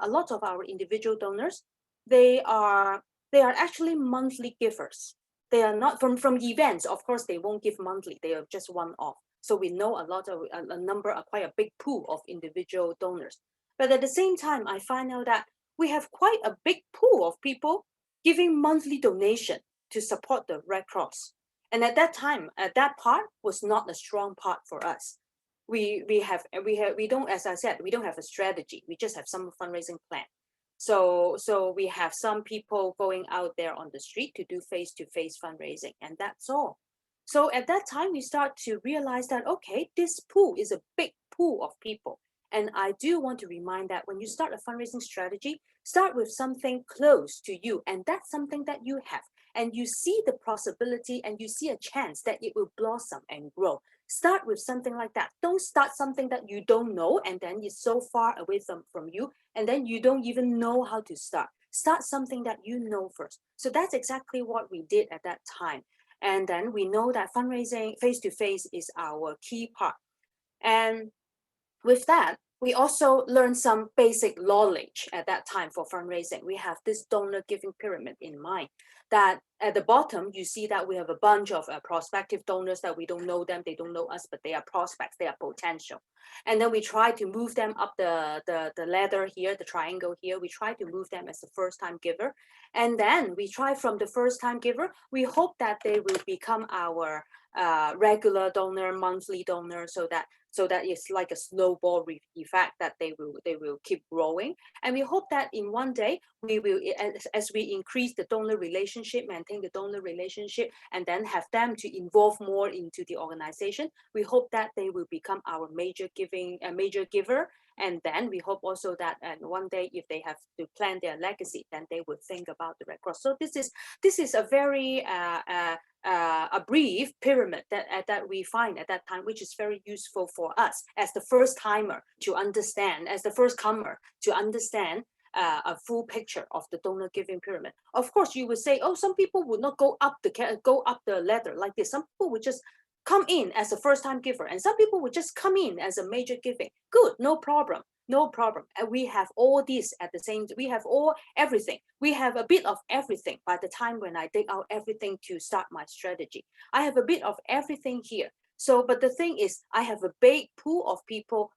lot of our individual donors, they are actually monthly givers. They are not from events. Of course, they won't give monthly. They are just one-off. So we know quite a big pool of individual donors. But at the same time, I find out that we have quite a big pool of people giving monthly donation to support the Red Cross. And at that time, that part was not a strong part for us. we don't, as I said, we don't have a strategy. We just have some fundraising plan. So we have some people going out there on the street to do face-to-face fundraising, and that's all. So at that time, we start to realize that, okay, this pool is a big pool of people. And I do want to remind that when you start a fundraising strategy, start with something close to you, and that's something that you have. And you see the possibility and you see a chance that it will blossom and grow. Start with something like that. Don't start something that you don't know and then it's so far away from you and then you don't even know how to start. Start something that you know first. So that's exactly what we did at that time. And then we know that fundraising face-to-face is our key part. And with that, we also learned some basic knowledge at that time for fundraising. We have this donor giving pyramid in mind that at the bottom, you see that we have a bunch of prospective donors that we don't know them, they don't know us, but they are prospects, they are potential. And then we try to move them up the ladder here, the triangle here. We try to move them as a first-time giver. And then we try from the first-time giver, we hope that they will become our regular donor, monthly donor, so that it's like a snowball effect that they will keep growing. And we hope that in one day we will, as we increase the donor relationship, maintain the donor relationship, and then have them to involve more into the organization, we hope that they will become our major giver. And then we hope also that one day if they have to plan their legacy, then they will think about the Red Cross. So this is a very a brief pyramid that we find at that time, which is very useful for us as the first timer to understand, as the first comer to understand a full picture of the donor giving pyramid. Of course, you would say, oh, some people would not go up the ladder like this. Some people would just come in as a first-time giver, and some people would just come in as a major giving. Good, no problem. No problem. And we have all this at the same, we have everything. We have a bit of everything by the time when I dig out everything to start my strategy. I have a bit of everything here. So, but the thing is, I have a big pool of people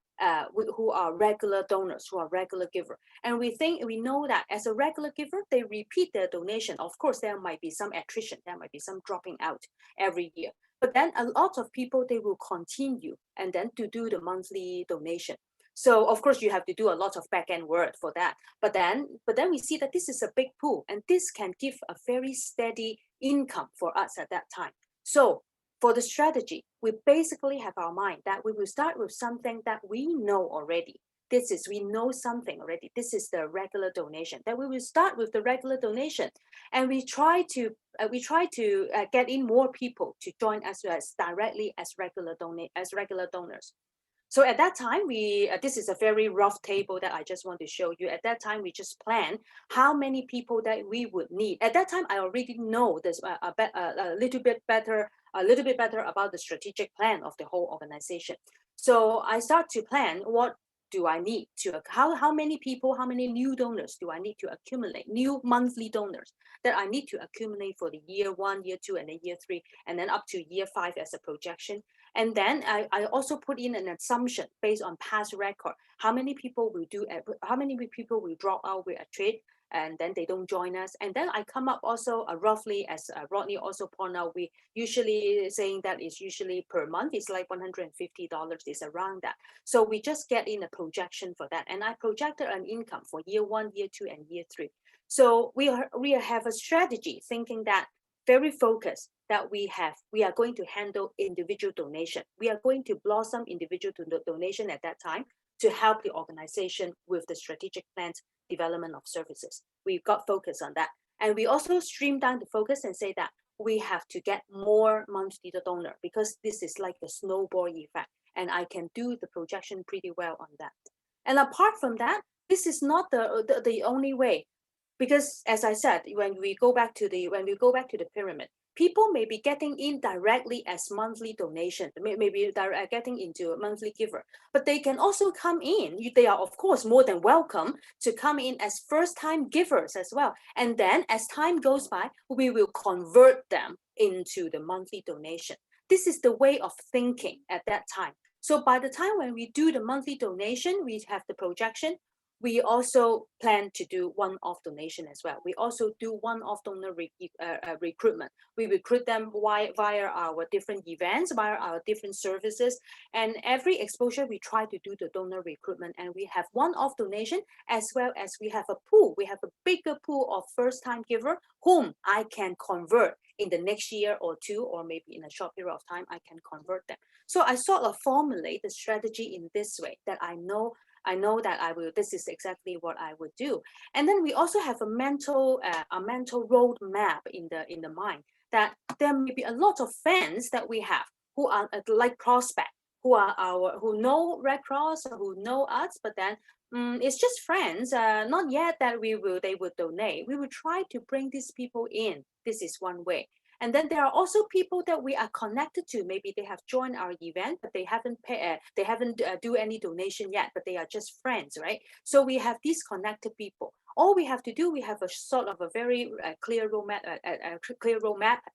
who are regular donors, who are regular giver. And we know that as a regular giver, they repeat their donation. Of course, there might be some attrition, there might be some dropping out every year. But then a lot of people, they will continue and then to do the monthly donation. So of course you have to do a lot of back-end work for that. But then we see that this is a big pool and this can give a very steady income for us at that time. So for the strategy, we basically have our mind that we will start with something that we know already. We know something already. This is the regular donation. That we will start with the regular donation, and we try to get in more people to join us as directly as regular donors. So at that time, this is a very rough table that I just want to show you. At that time, we just planned how many people that we would need. At that time, I already know this a little bit better about the strategic plan of the whole organization. So I start to plan what do I need to, how many people, how many new donors do I need to accumulate, new monthly donors that I need to accumulate for the year 1, year 2, and then year 3, and then up to year 5 as a projection. And then I also put in an assumption based on past record. How many people will drop out with a trade and then they don't join us? And then I come up also roughly, as Rodney also pointed out, we usually saying that is usually per month. It's like $150 is around that. So we just get in a projection for that. And I projected an income for year 1, year 2, and year 3. So we have a strategy thinking that very focused that we are going to handle individual donation. We are going to blossom individual donation at that time to help the organization with the strategic plans development of services. We got focus on that. And we also stream down the focus and say that we have to get more monthly donor because this is like a snowball effect. And I can do the projection pretty well on that. And apart from that, this is not the only way. Because as I said, when we go back to the pyramid, people may be getting in directly as monthly donation, maybe getting into a monthly giver, but they can also come in. They are of course more than welcome to come in as first-time givers as well. And then as time goes by, we will convert them into the monthly donation. This is the way of thinking at that time. So by the time when we do the monthly donation, we have the projection. we also plan to do one-off donation as well. We also do one-off donor recruitment. We recruit them via our different events, via our different services. And every exposure, we try to do the donor recruitment. And we have one-off donation, as well as we have a pool. We have a bigger pool of first-time giver whom I can convert in the next year or two, or maybe in a short period of time, I can convert them. So I sort of formulate the strategy in this way, that I know that this is exactly what I would do. And then we also have a mental roadmap in the mind, that there may be a lot of fans that we have who are like prospect, who know Red Cross or who know us, but then it's just friends, not yet that they would donate. We will try to bring these people in. This is one way. And then there are also people that we are connected to. Maybe they have joined our event, but they haven't do any donation yet, but they are just friends, right? So we have these connected people. All we have to do, we have a sort of a very clear roadmap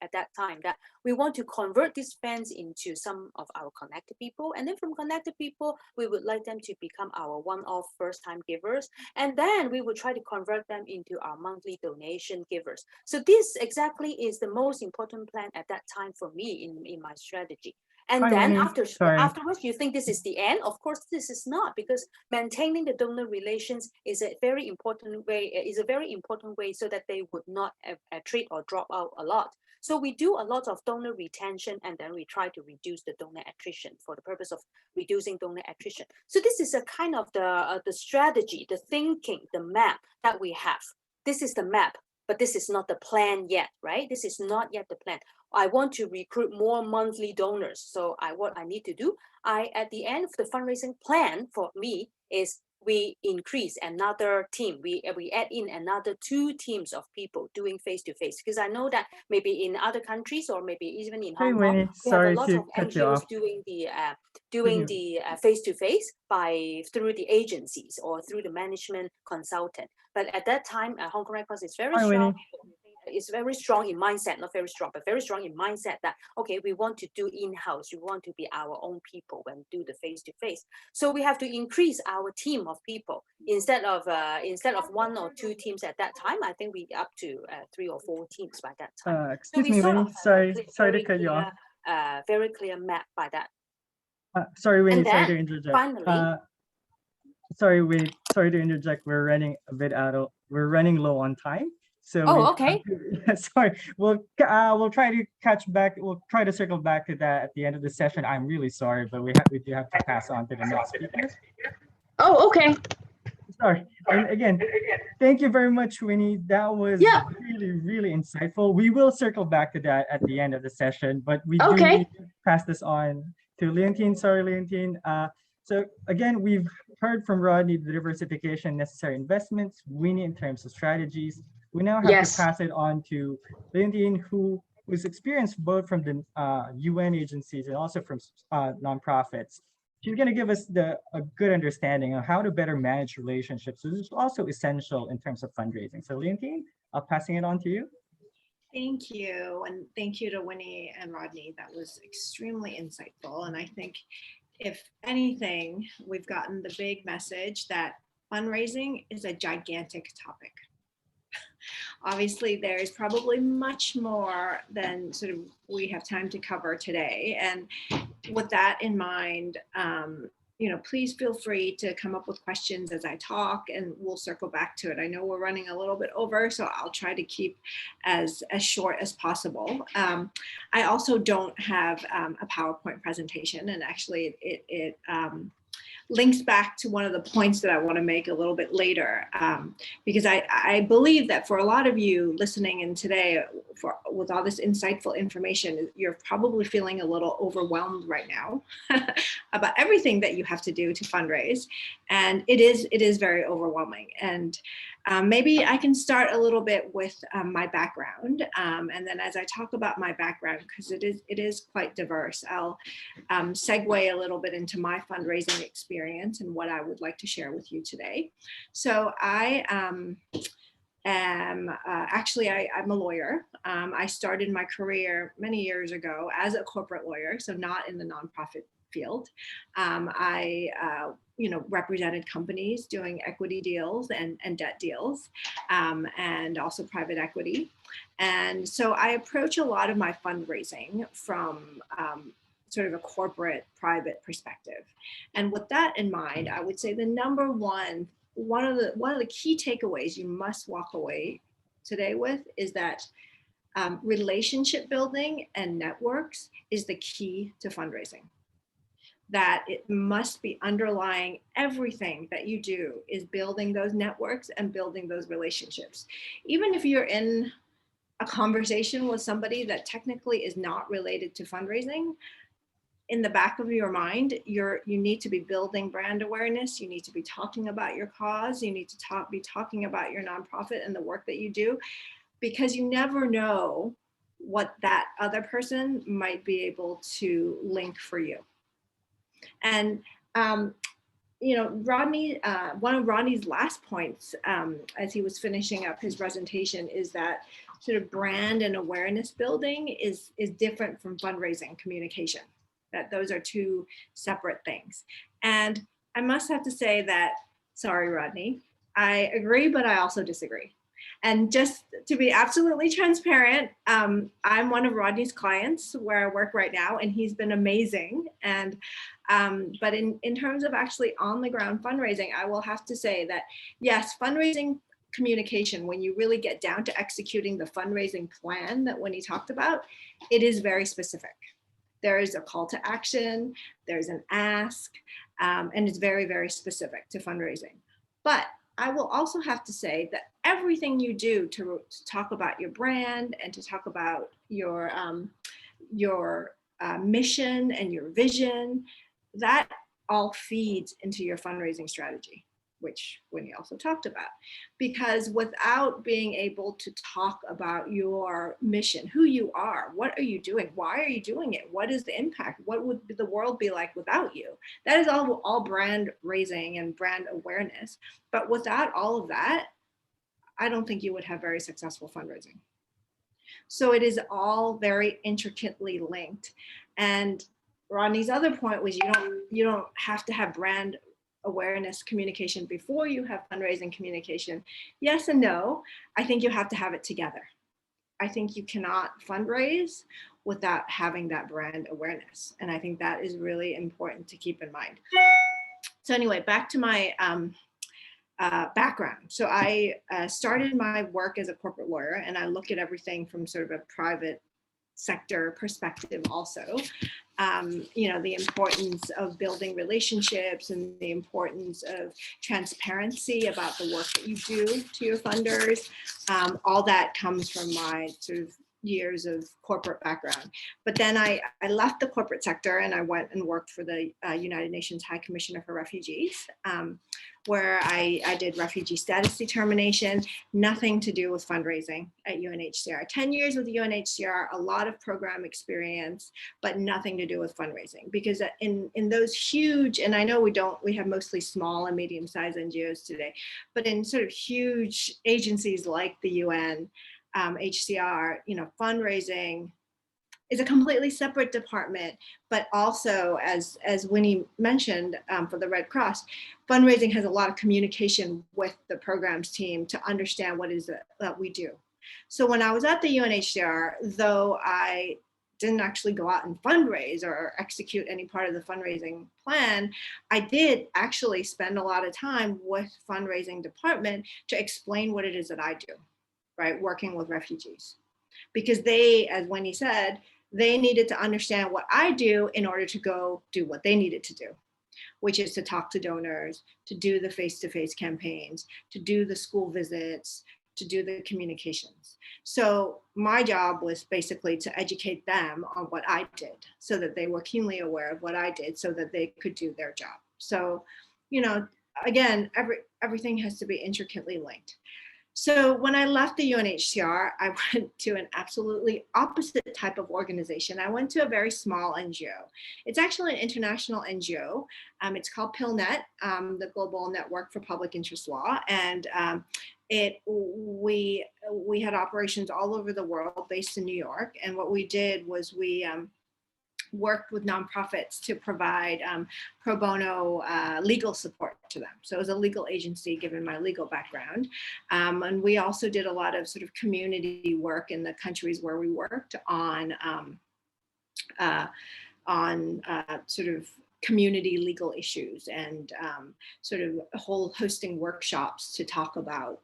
at that time, that we want to convert these fans into some of our connected people. And then from connected people, we would like them to become our one-off first-time givers. And then we will try to convert them into our monthly donation givers. So this exactly is the most important plan at that time for me in my strategy. And Hi, then Winnie. Sorry. afterwards, you think this is the end? Of course, this is not, because maintaining the donor relations is a very important way, so that they would not treat or drop out a lot. So we do a lot of donor retention, and then we try to reduce the donor attrition for the purpose of reducing donor attrition. So this is a kind of the strategy, the thinking, the map that we have. This is the map, but this is not the plan yet, right? This is not yet the plan. I want to recruit more monthly donors. So what I need to do, at the end of the fundraising plan for me is we increase another team. We add in another 2 teams of people doing face-to-face, because I know that maybe in other countries, or maybe even in Hey, Hong Kong, Winnie. we have a Sorry lot to of cut you NGOs off. doing the face-to-face through the agencies or through the management consultant. But at that time, Hong Kong Red Cross is very Hi, strong. Winnie. It's very strong in mindset, not very strong, but very strong in mindset that, okay, we want to do in-house. We want to be our own people when do the face-to-face. So we have to increase our team of people instead of 1 or 2 teams at that time. I think we up to 3 or 4 teams by that time. So Excuse we me, sort Winnie. of Sorry to cut you off. very clear map by that. Sorry, Winnie. And Sorry to then interject. finally, Sorry, Winnie. Sorry to interject. We're running a bit we're running low on time. So okay. Sorry. We'll try to catch back. We'll try to circle back to that at the end of the session. I'm really sorry, but we do have to pass on to the next speaker. Oh, okay. Sorry. And again, thank you very much, Winnie. That was really, really insightful. We will circle back to that at the end of the session, but we do need to pass this on to Leontine. Sorry, Leontine. So again, we've heard from Rodney the diversification, necessary investments, Winnie in terms of strategies. We now have to pass it on to Leontine, who's experienced both from the UN agencies and also from nonprofits. She's going to give us a good understanding of how to better manage relationships, which is also essential in terms of fundraising. So Leontine, I'll passing it on to you. Thank you. And thank you to Winnie and Rodney. That was extremely insightful. And I think if anything, we've gotten the big message that fundraising is a gigantic topic. Obviously, there's probably much more than sort of we have time to cover today. And with that in mind, please feel free to come up with questions as I talk, and we'll circle back to it. I know we're running a little bit over, so I'll try to keep as short as possible. I also don't have a PowerPoint presentation, and actually it links back to one of the points that I want to make a little bit later, because I believe that for a lot of you listening in today, with all this insightful information, you're probably feeling a little overwhelmed right now about everything that you have to do to fundraise, and it is very overwhelming. And maybe I can start a little bit with my background, and then as I talk about my background, because it is quite diverse, I'll segue a little bit into my fundraising experience and what I would like to share with you today. So I am actually I'm a lawyer. I started my career many years ago as a corporate lawyer, so not in the nonprofit field. Represented companies doing equity deals and debt deals, and also private equity. And so I approach a lot of my fundraising from sort of a corporate private perspective. And with that in mind, I would say the number one of the key takeaways you must walk away today with is that relationship building and networks is the key to fundraising. That it must be underlying everything that you do is building those networks and building those relationships. Even if you're in a conversation with somebody that technically is not related to fundraising, in the back of your mind, you need to be building brand awareness. You need to be talking about your cause. You need to be talking about your nonprofit and the work that you do, because you never know what that other person might be able to link for you. And, Rodney, one of Rodney's last points as he was finishing up his presentation is that sort of brand and awareness building is different from fundraising communication, that those are two separate things. And I must have to say that, sorry, Rodney, I agree, but I also disagree. And just to be absolutely transparent, I'm one of Rodney's clients where I work right now, and he's been amazing. And but in terms of actually on the ground fundraising, I will have to say that yes, fundraising communication, when you really get down to executing the fundraising plan that Winnie talked about, it is very specific. There is a call to action, there's an ask, and it's very, very specific to fundraising. But I will also have to say that everything you do to talk about your brand and to talk about your mission and your vision, that all feeds into your fundraising strategy, which Winnie also talked about. Because without being able to talk about your mission, who you are, what are you doing, why are you doing it, what is the impact, what would the world be like without you? That is all brand raising and brand awareness. But without all of that, I don't think you would have very successful fundraising. So it is all very intricately linked. And Rodney's other point was you don't have to have brand awareness communication before you have fundraising communication. Yes and no. I think you have to have it together. I think you cannot fundraise without having that brand awareness. And I think that is really important to keep in mind. So anyway, back to my background. So I started my work as a corporate lawyer, and I look at everything from sort of a private sector perspective also. The importance of building relationships and the importance of transparency about the work that you do to your funders. All that comes from my sort of years of corporate background. But then I left the corporate sector and I went and worked for the United Nations High Commissioner for Refugees, where I did refugee status determination, nothing to do with fundraising at UNHCR. 10 years with UNHCR, a lot of program experience, but nothing to do with fundraising. Because in those huge, and I know we have mostly small and medium-sized NGOs today, but in sort of huge agencies like the UN, HCR, fundraising is a completely separate department, but also, as Winnie mentioned, for the Red Cross, fundraising has a lot of communication with the programs team to understand what is it that we do. So when I was at the UNHCR, though I didn't actually go out and fundraise or execute any part of the fundraising plan, I did actually spend a lot of time with fundraising department to explain what it is that I do, right? Working with refugees. Because they, as Winnie said, they needed to understand what I do in order to go do what they needed to do, which is to talk to donors, to do the face-to-face campaigns, to do the school visits, to do the communications. So my job was basically to educate them on what I did so that they were keenly aware of what I did so that they could do their job. So, again, everything has to be intricately linked. So when I left the UNHCR, I went to an absolutely opposite type of organization. I went to a very small NGO. It's actually an international NGO. It's called PILNet, the Global Network for Public Interest Law. And we had operations all over the world based in New York. And what we did was we worked with nonprofits to provide pro bono legal support to them. So it was a legal agency, given my legal background. And we also did a lot of sort of community work in the countries where we worked on sort of community legal issues, and sort of hosting workshops to talk about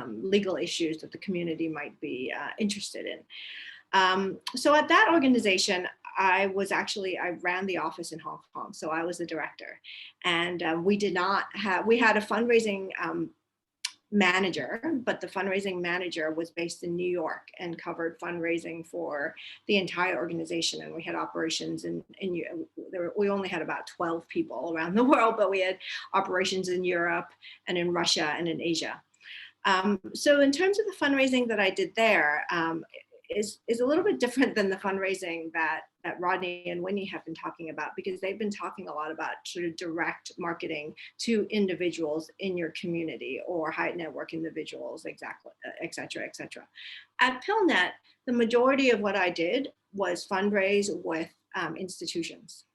legal issues that the community might be interested in. So at that organization, I ran the office in Hong Kong. So I was the director, and we had a fundraising manager, but the fundraising manager was based in New York and covered fundraising for the entire organization. And we had operations we only had about 12 people around the world, but we had operations in Europe and in Russia and in Asia. So in terms of the fundraising that I did there, is a little bit different than the fundraising that Rodney and Winnie have been talking about, because they've been talking a lot about sort of direct marketing to individuals in your community or high net worth individuals, exactly, et cetera, et cetera. At PhilNet, the majority of what I did was fundraise with institutions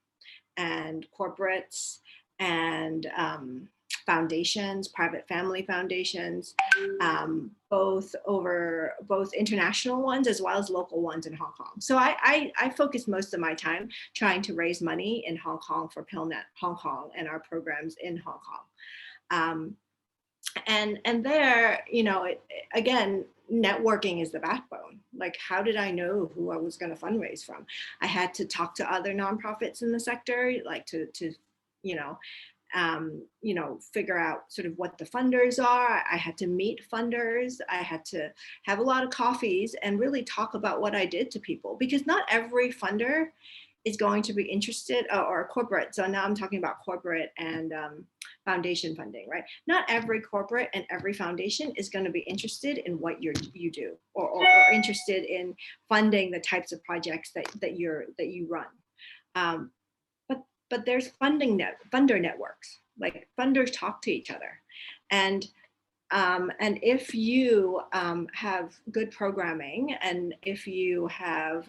and corporates and foundations, private family foundations, both international ones as well as local ones in Hong Kong. So I focus most of my time trying to raise money in Hong Kong for PhilNet Hong Kong and our programs in Hong Kong. And there, again, networking is the backbone. Like, how did I know who I was going to fundraise from? I had to talk to other nonprofits in the sector, like to figure out sort of what the funders are. I had to meet funders. I had to have a lot of coffees and really talk about what I did to people, because not every funder is going to be interested, or corporate. So now I'm talking about corporate and foundation funding, right? Not every corporate and every foundation is going to be interested in what you do, or interested in funding the types of projects that you run. But there's funder networks, like funders talk to each other. And if you have good programming, and if you have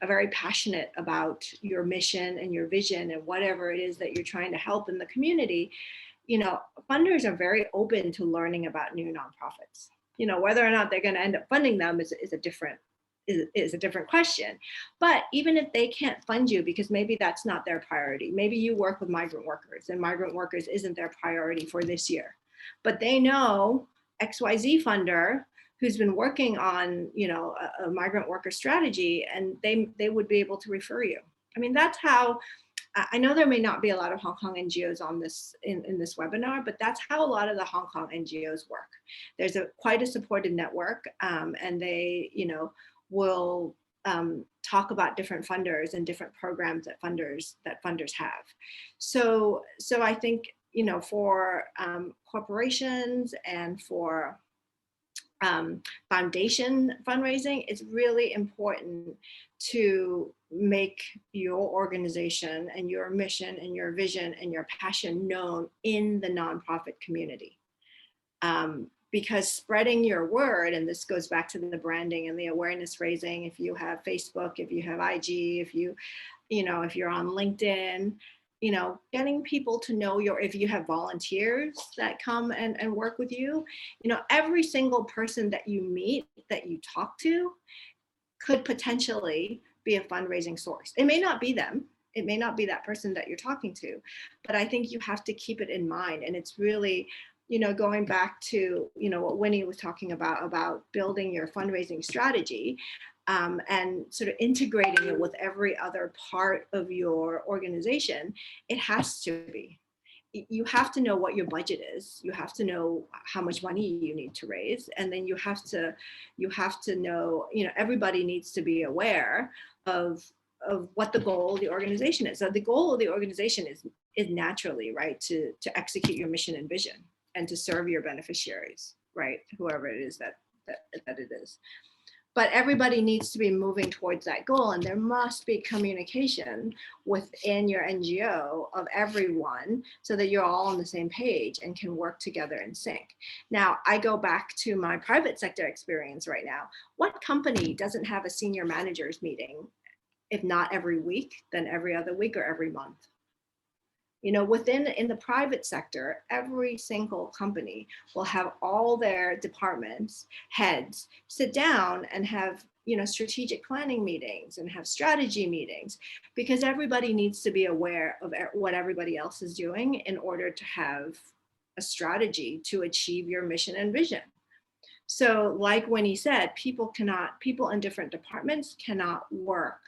a very passionate about your mission and your vision and whatever it is that you're trying to help in the community, funders are very open to learning about new nonprofits. Whether or not they're going to end up funding them is a different question. But even if they can't fund you because maybe that's not their priority, maybe you work with migrant workers and migrant workers isn't their priority for this year, but they know XYZ funder who's been working on, a migrant worker strategy, and they would be able to refer you. I mean, that's how, I know there may not be a lot of Hong Kong NGOs on this in this webinar, but that's how a lot of the Hong Kong NGOs work. There's quite a supported network, and they, will talk about different funders and different programs that funders have. So I think, for corporations and for foundation fundraising, it's really important to make your organization and your mission and your vision and your passion known in the nonprofit community. Because spreading your word, and this goes back to the branding and the awareness raising, if you have Facebook, if you have IG, if you're on LinkedIn, getting people to know if you have volunteers that come and work with you, every single person that you meet, that you talk to, could potentially be a fundraising source. It may not be them. It may not be that person that you're talking to, but I think you have to keep it in mind. And it's really, going back to, what Winnie was talking about building your fundraising strategy, and sort of integrating it with every other part of your organization. It has to be. You have to know what your budget is. You have to know how much money you need to raise. And then you have to know, everybody needs to be aware of what the goal of the organization is. So the goal of the organization is naturally, right, to execute your mission and vision, and to serve your beneficiaries, right? Whoever it is that it is. But everybody needs to be moving towards that goal, and there must be communication within your NGO of everyone so that you're all on the same page and can work together in sync. Now, I go back to my private sector experience right now. What company doesn't have a senior managers meeting if not every week, then every other week or every month. You know, in the private sector, every single company will have all their departments heads sit down and have, you know, strategic planning meetings and have strategy meetings, because everybody needs to be aware of what everybody else is doing in order to have a strategy to achieve your mission and vision. So like when he said, people in different departments cannot work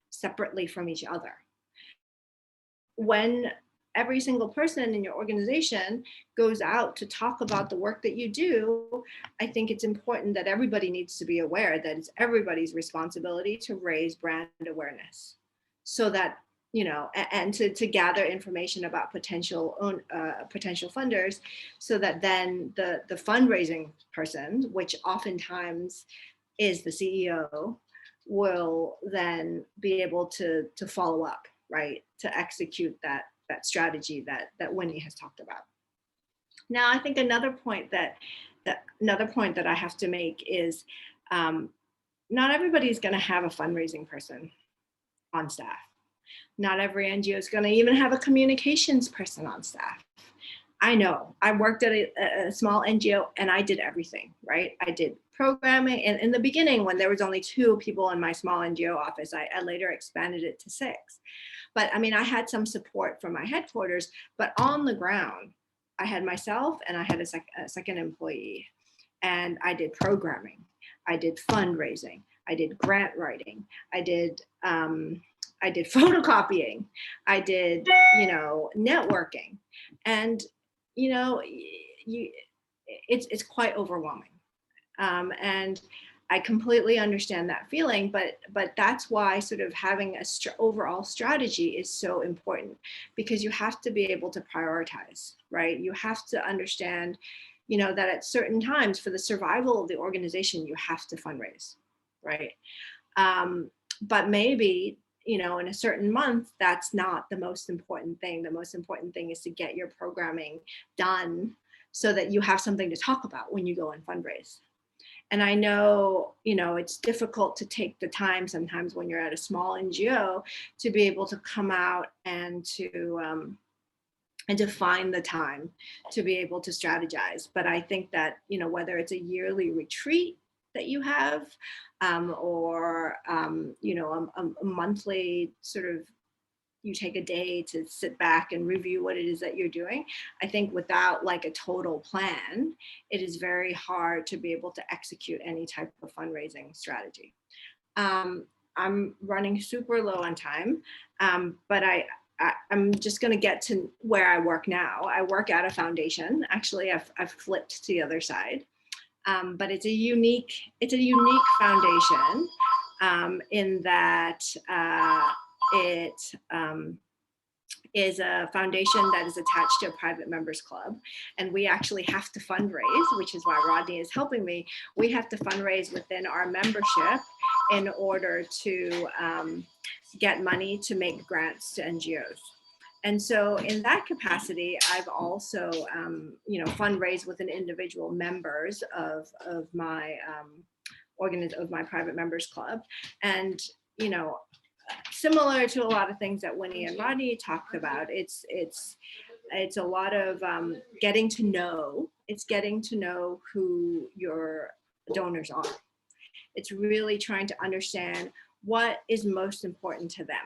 separately from each other. When every single person in your organization goes out to talk about the work that you do, I think it's important that everybody needs to be aware that it's everybody's responsibility to raise brand awareness, so that, you know, and to gather information about potential funders, so that then the fundraising person, which oftentimes is the CEO, will then be able to follow up, right, to execute that strategy that Winnie has talked about. Now, I think another point that I have to make is not everybody is going to have a fundraising person on staff. Not every NGO is going to even have a communications person on staff. I know, I worked at a small NGO and I did everything, right? I did programming, and in the beginning, when there was only 2 people in my small NGO office, I later expanded it to 6. But I mean, I had some support from my headquarters, but on the ground, I had myself and I had a second employee, and I did programming, I did fundraising, I did grant writing, I did photocopying, I did, you know, networking, and you know, it's quite overwhelming, and I completely understand that feeling, but that's why sort of having a overall strategy is so important, because you have to be able to prioritize, right? You have to understand, you know, that at certain times for the survival of the organization, you have to fundraise, right? But maybe, you know, in a certain month, that's not the most important thing. The most important thing is to get your programming done so that you have something to talk about when you go and fundraise. And I know, you know, it's difficult to take the time sometimes when you're at a small NGO to be able to come out and to find the time to be able to strategize. But I think that, you know, whether it's a yearly retreat that you have, or you know, a monthly sort of, you take a day to sit back and review what it is that you're doing. I think without like a total plan, it is very hard to be able to execute any type of fundraising strategy. I'm running super low on time, but I'm just going to get to where I work now. I work at a foundation. Actually, I've flipped to the other side, but it's a unique foundation in that it is a foundation that is attached to a private members club, and we actually have to fundraise, which is why Rodney is helping me. We have to fundraise within our membership in order to get money to make grants to NGOs. And so in that capacity, I've also, you know, fundraised with an individual members of my of my private members club. And, you know, similar to a lot of things that Winnie and Rodney talked about, it's a lot of getting to know. It's getting to know who your donors are. It's really trying to understand what is most important to them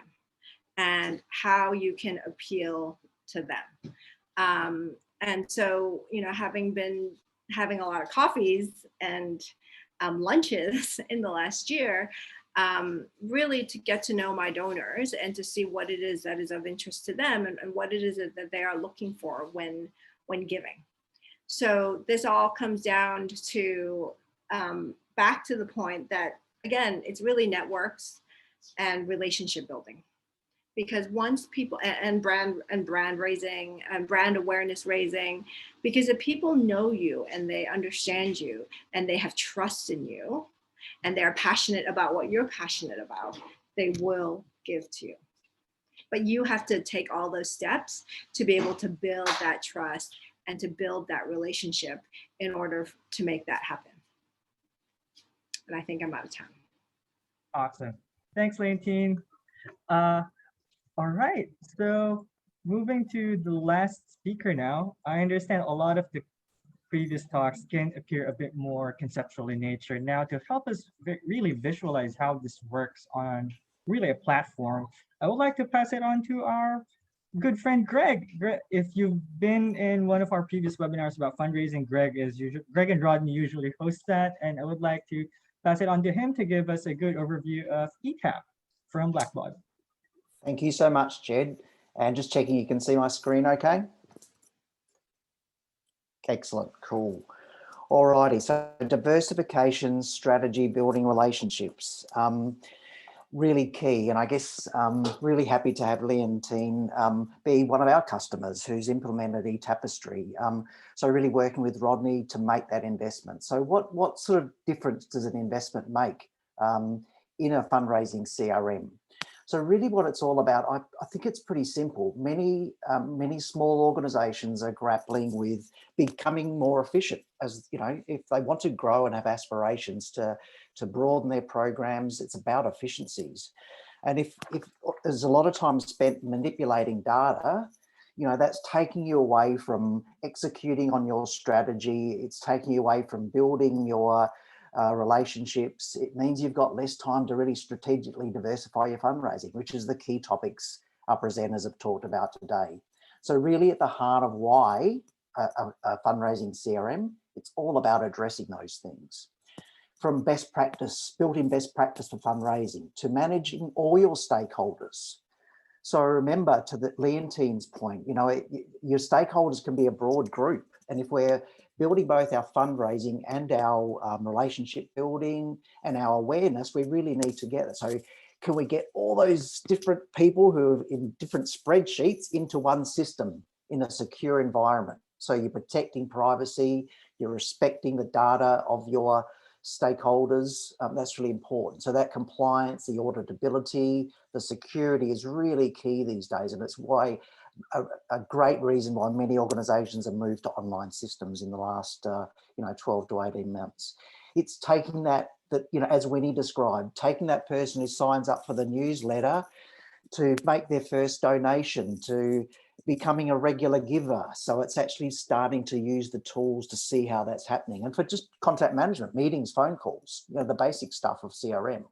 and how you can appeal to them. And so, you know, having been having a lot of coffees and lunches in the last year, really to get to know my donors and to see what it is that is of interest to them, and what it is that they are looking for when giving. So this all comes down to back to the point that, again, it's really networks and relationship building. Because once people, and brand raising and brand awareness raising, because if people know you and they understand you and they have trust in you and they're passionate about what you're passionate about, they will give to you. But you have to take all those steps to be able to build that trust and to build that relationship in order to make that happen. And I think I'm out of time. Awesome. Thanks, Leontine. Uh, all right. So moving to the last speaker now, I understand a lot of the previous talks can appear a bit more conceptual in nature. Now, to help us really visualize how this works on really a platform, I would like to pass it on to our good friend Greg. If you've been in one of our previous webinars about fundraising, Greg and Rodney usually host that, and I would like to pass it on to him to give us a good overview of eTap from Blackbaud. Thank you so much, Jed. And just checking you can see my screen okay? Excellent, cool. Alrighty, so diversification strategy, building relationships, really key. And I guess really happy to have Leontine be one of our customers who's implemented eTapestry. So really working with Rodney to make that investment. So what sort of difference does an investment make in a fundraising CRM? So really what it's all about, I think it's pretty simple. Many small organizations are grappling with becoming more efficient, as you know, if they want to grow and have aspirations to broaden their programs, it's about efficiencies. And if there's a lot of time spent manipulating data, you know, that's taking you away from executing on your strategy. It's taking you away from building your relationships. It means you've got less time to really strategically diversify your fundraising, which is the key topics our presenters have talked about today. So really at the heart of why a fundraising CRM, it's all about addressing those things. From best practice, built-in best practice for fundraising, to managing all your stakeholders. So remember, to the Leontine's point, you know, your stakeholders can be a broad group. And if we're building both our fundraising and our relationship building and our awareness, we really need to get it. So can we get all those different people who are in different spreadsheets into one system in a secure environment? So you're protecting privacy, you're respecting the data of your stakeholders. That's really important. So that compliance, the auditability, the security is really key these days. And it's why a great reason why many organizations have moved to online systems in the last 12 to 18 months. It's taking that, you know, as Winnie described, taking that person who signs up for the newsletter to make their first donation, to becoming a regular giver. So it's actually starting to use the tools to see how that's happening. And for just contact management, meetings, phone calls, you know, the basic stuff of CRM,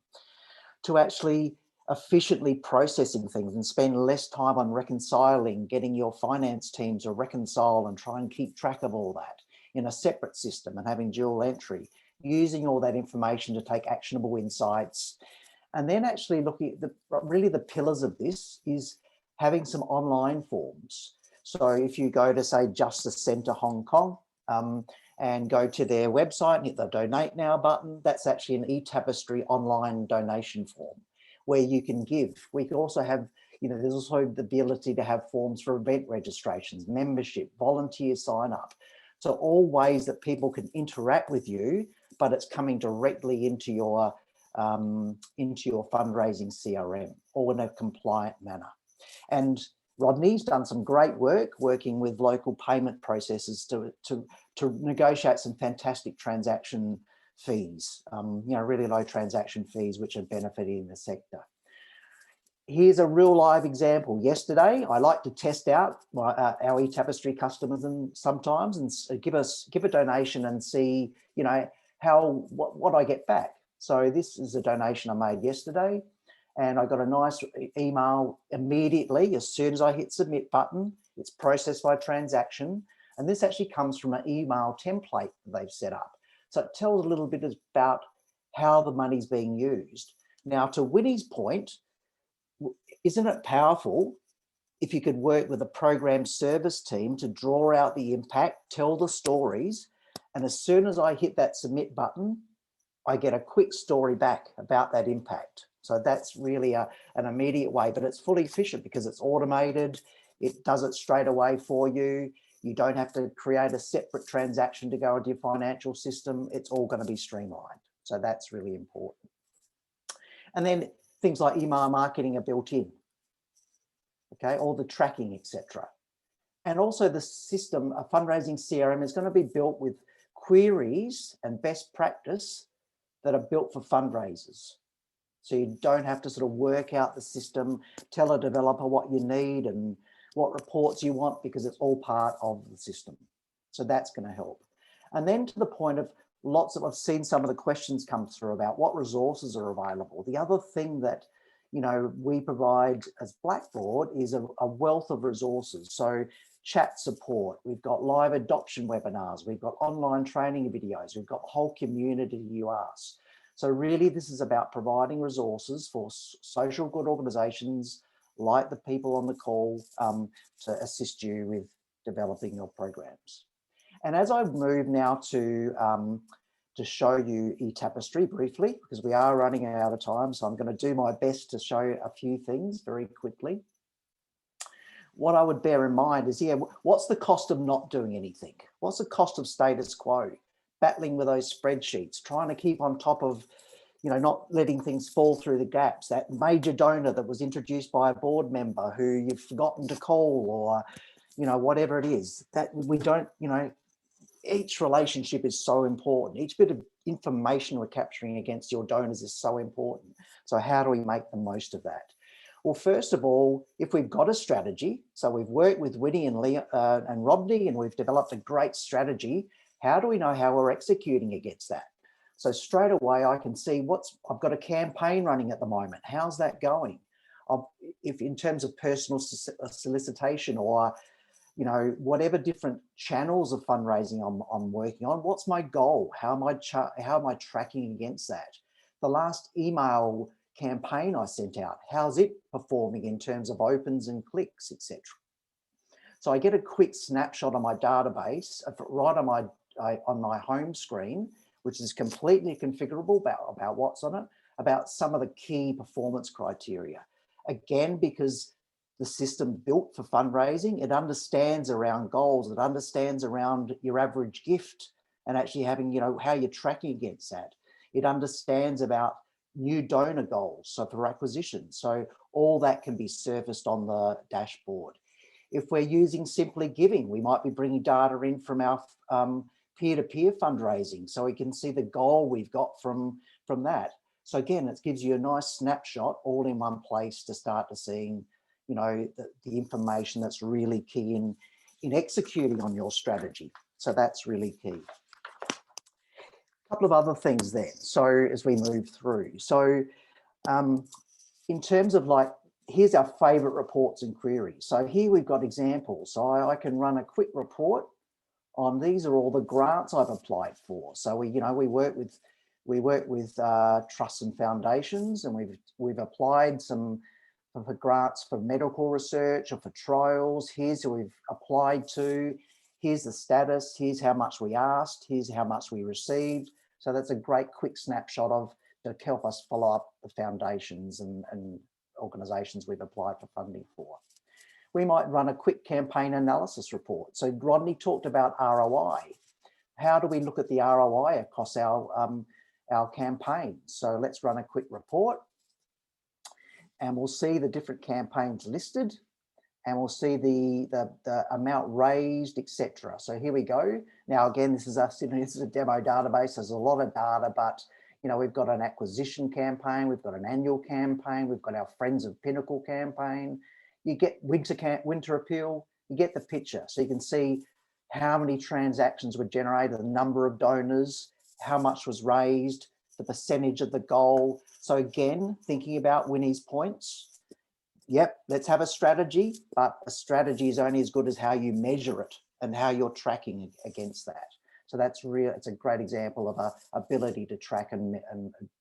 to actually efficiently processing things and spend less time on reconciling, getting your finance team to reconcile and try and keep track of all that in a separate system and having dual entry, using all that information to take actionable insights. And then actually looking at really the pillars of this is having some online forms. So if you go to, say, Justice Centre Hong Kong and go to their website and hit the Donate Now button, that's actually an eTapestry online donation form where you can give. We can also have, you know, there's also the ability to have forms for event registrations, membership, volunteer sign up. So all ways that people can interact with you, but it's coming directly into your fundraising CRM, or in a compliant manner. And Rodney's done some great work working with local payment processors to negotiate some fantastic transaction fees, really low transaction fees, which are benefiting the sector. Here's a real live example. Yesterday, I like to test out our eTapestry customers and sometimes and give a donation and see, you know, what I get back. So this is a donation I made yesterday, and I got a nice email immediately as soon as I hit submit button. It's processed by transaction, and this actually comes from an email template that they've set up. So it tells a little bit about how the money's being used. Now, to Winnie's point, isn't it powerful if you could work with a program service team to draw out the impact, tell the stories, and as soon as I hit that submit button, I get a quick story back about that impact. So that's really an immediate way, but it's fully efficient because it's automated. It does it straight away for you. You don't have to create a separate transaction to go into your financial system. It's all going to be streamlined. So that's really important. And then things like email marketing are built in, okay, all the tracking, etc. And also the system, a fundraising CRM is going to be built with queries and best practice that are built for fundraisers. So you don't have to sort of work out the system, tell a developer what you need and what reports you want, because it's all part of the system. So that's going to help. And then to the point of I've seen some of the questions come through about what resources are available. The other thing that, you know, we provide as Blackbaud is a wealth of resources. So chat support, we've got live adoption webinars, we've got online training videos, we've got a whole community you ask. So really this is about providing resources for social good organisations like the people on the call to assist you with developing your programs. And as I move now to show you eTapestry briefly, because we are running out of time, so I'm going to do my best to show a few things very quickly. What I would bear in mind is, yeah, what's the cost of not doing anything? What's the cost of status quo? Battling with those spreadsheets, trying to keep on top of, you know, not letting things fall through the gaps, that major donor that was introduced by a board member who you've forgotten to call, or, you know, whatever it is, that we don't, you know, each relationship is so important. Each bit of information we're capturing against your donors is so important. So how do we make the most of that? Well, first of all, if we've got a strategy, so we've worked with Winnie and Rodney, and we've developed a great strategy, how do we know how we're executing against that? So straight away, I can see I've got a campaign running at the moment. How's that going? If in terms of personal solicitation, or, you know, whatever different channels of fundraising I'm working on, what's my goal? How am I tracking against that? The last email campaign I sent out, how's it performing in terms of opens and clicks, etc. So I get a quick snapshot of my database right on my home screen, which is completely configurable about what's on it, about some of the key performance criteria. Again, because the system built for fundraising, it understands around goals, it understands around your average gift and actually having, you know, how you're tracking against that. It understands about new donor goals, so for acquisition. So all that can be surfaced on the dashboard. If we're using Simply Giving, we might be bringing data in from our peer-to-peer fundraising, so we can see the goal we've got from that. So again, it gives you a nice snapshot all in one place to start to seeing, you know, the information that's really key in executing on your strategy. So that's really key. A couple of other things then. So as we move through, so in terms of like, here's our favorite reports and queries. So here we've got examples. So I can run a quick report on, these are all the grants I've applied for. So we work with trusts and foundations, and we've applied some for grants for medical research or for trials. Here's who we've applied to. Here's the status. Here's how much we asked. Here's how much we received. So that's a great quick snapshot to help us follow up the foundations and organisations we've applied for funding for. We might run a quick campaign analysis report. So Rodney talked about ROI. How do we look at the ROI across our campaigns? So let's run a quick report, and we'll see the different campaigns listed, and we'll see the amount raised, etc. So here we go. Now again, this is a demo database. There's a lot of data, but you know, we've got an acquisition campaign, we've got an annual campaign, we've got our Friends of Pinnacle campaign. You get winter appeal, you get the picture. So you can see how many transactions were generated, the number of donors, how much was raised, the percentage of the goal. So again, thinking about Winnie's points, yep, let's have a strategy, but a strategy is only as good as how you measure it and how you're tracking against that. So that's real. It's a great example of a ability to track and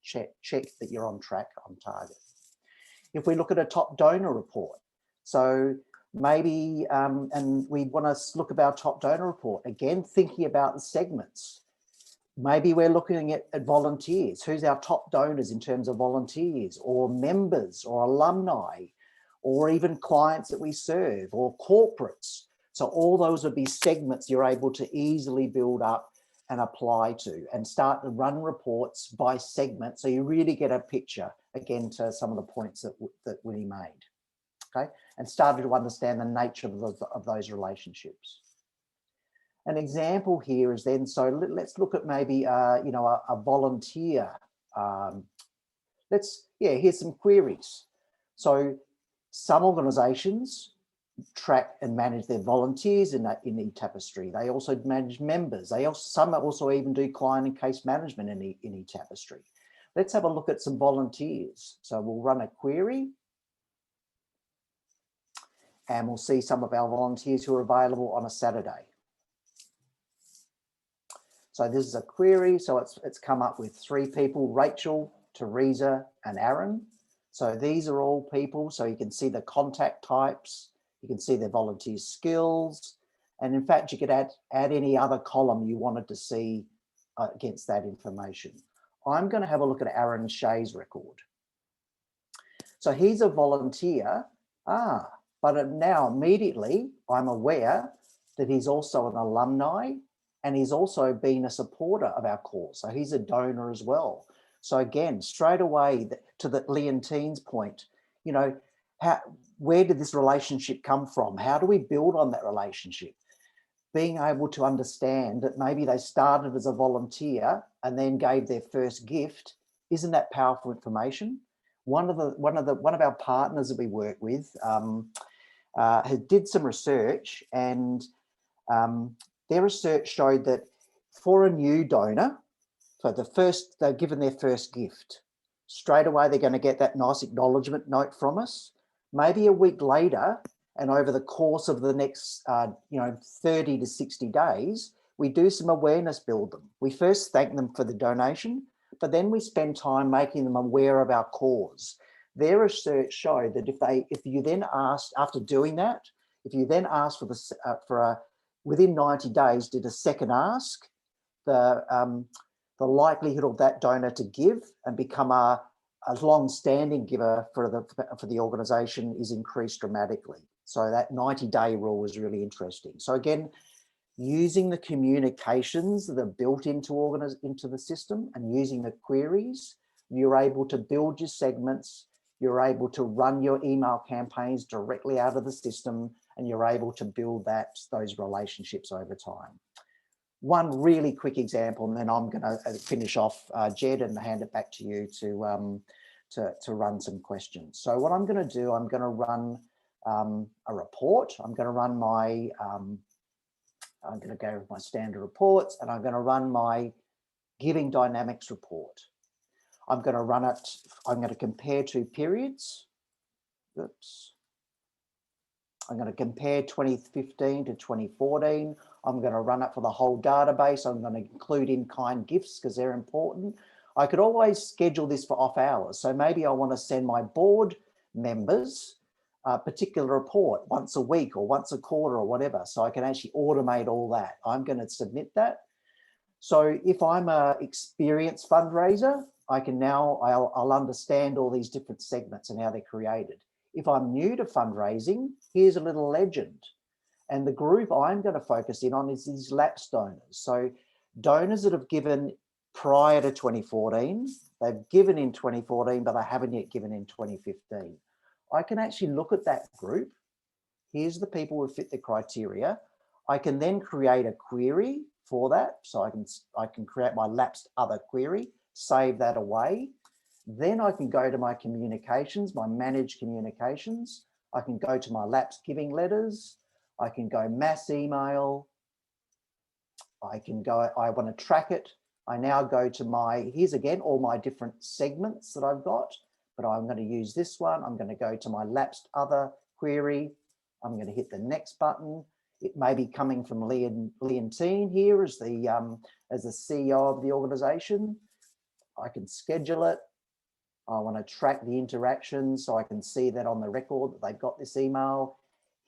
check that you're on track, on target. If we look at a top donor report, so maybe, and we want to look at our top donor report, again, thinking about the segments. Maybe we're looking at volunteers. Who's our top donors in terms of volunteers or members or alumni, or even clients that we serve, or corporates. So all those would be segments you're able to easily build up and apply to, and start to run reports by segment, so you really get a picture, again, to some of the points that Winnie made, okay? And started to understand the nature of those relationships. An example here is then, so let's look at maybe, a volunteer. Here's some queries. So some organizations track and manage their volunteers in eTapestry. They also manage members. Some also even do client and case management in eTapestry. Let's have a look at some volunteers. So we'll run a query and we'll see some of our volunteers who are available on a Saturday. So this is a query. So it's come up with 3 people, Rachel, Teresa, and Aaron. So these are all people. So you can see the contact types, you can see their volunteer skills. And in fact, you could add any other column you wanted to see against that information. I'm going to have a look at Aaron Shea's record. So he's a volunteer, but now immediately I'm aware that he's also an alumni and he's also been a supporter of our cause. So he's a donor as well. So again, straight away to the Leontine's point, you know, where did this relationship come from? How do we build on that relationship? Being able to understand that maybe they started as a volunteer and then gave their first gift, isn't that powerful information? One of our partners that we work with did some research, and their research showed that for a new donor, so they've given their first gift, straight away they're going to get that nice acknowledgement note from us. Maybe a week later, and over the course of the next 30 to 60 days, we do some awareness building. We first thank them for the donation, but then we spend time making them aware of our cause. Their research showed that if you then asked, after doing that, if you then asked within 90 days did a second ask, the likelihood of that donor to give and become a long-standing giver for the organisation is increased dramatically. So that 90-day rule was really interesting. So again, using the communications that are built into the system and using the queries, you're able to build your segments, you're able to run your email campaigns directly out of the system, and you're able to build those relationships over time. One really quick example, and then I'm going to finish off, Jed, and hand it back to you to run some questions. So what I'm going to do, I'm going to run a report. I'm going to run I'm going to go with my standard reports, and I'm going to run my Giving Dynamics report. I'm going to run it. I'm going to compare 2 periods. Oops. I'm going to compare 2015 to 2014. I'm going to run it for the whole database. I'm going to include in-kind gifts because they're important. I could always schedule this for off hours. So maybe I want to send my board members a particular report once a week or once a quarter or whatever. So I can actually automate all that. I'm going to submit that. So if I'm an experienced fundraiser, I'll understand all these different segments and how they're created. If I'm new to fundraising, here's a little legend. And the group I'm going to focus in on is these lapse donors. So donors that have given prior to 2014, they've given in 2014, but they haven't yet given in 2015. I can actually look at that group. Here's the people who fit the criteria. I can then create a query for that. So I can create my lapsed other query, save that away. Then I can go to my communications, my managed communications. I can go to my lapsed giving letters. I can go mass email. I want to track it. I now go to here's again, all my different segments that I've got, but I'm going to use this one. I'm going to go to my lapsed other query. I'm going to hit the next button. It may be coming from Leontine here as the CEO of the organization. I can schedule it. I want to track the interactions so I can see that on the record that they've got this email.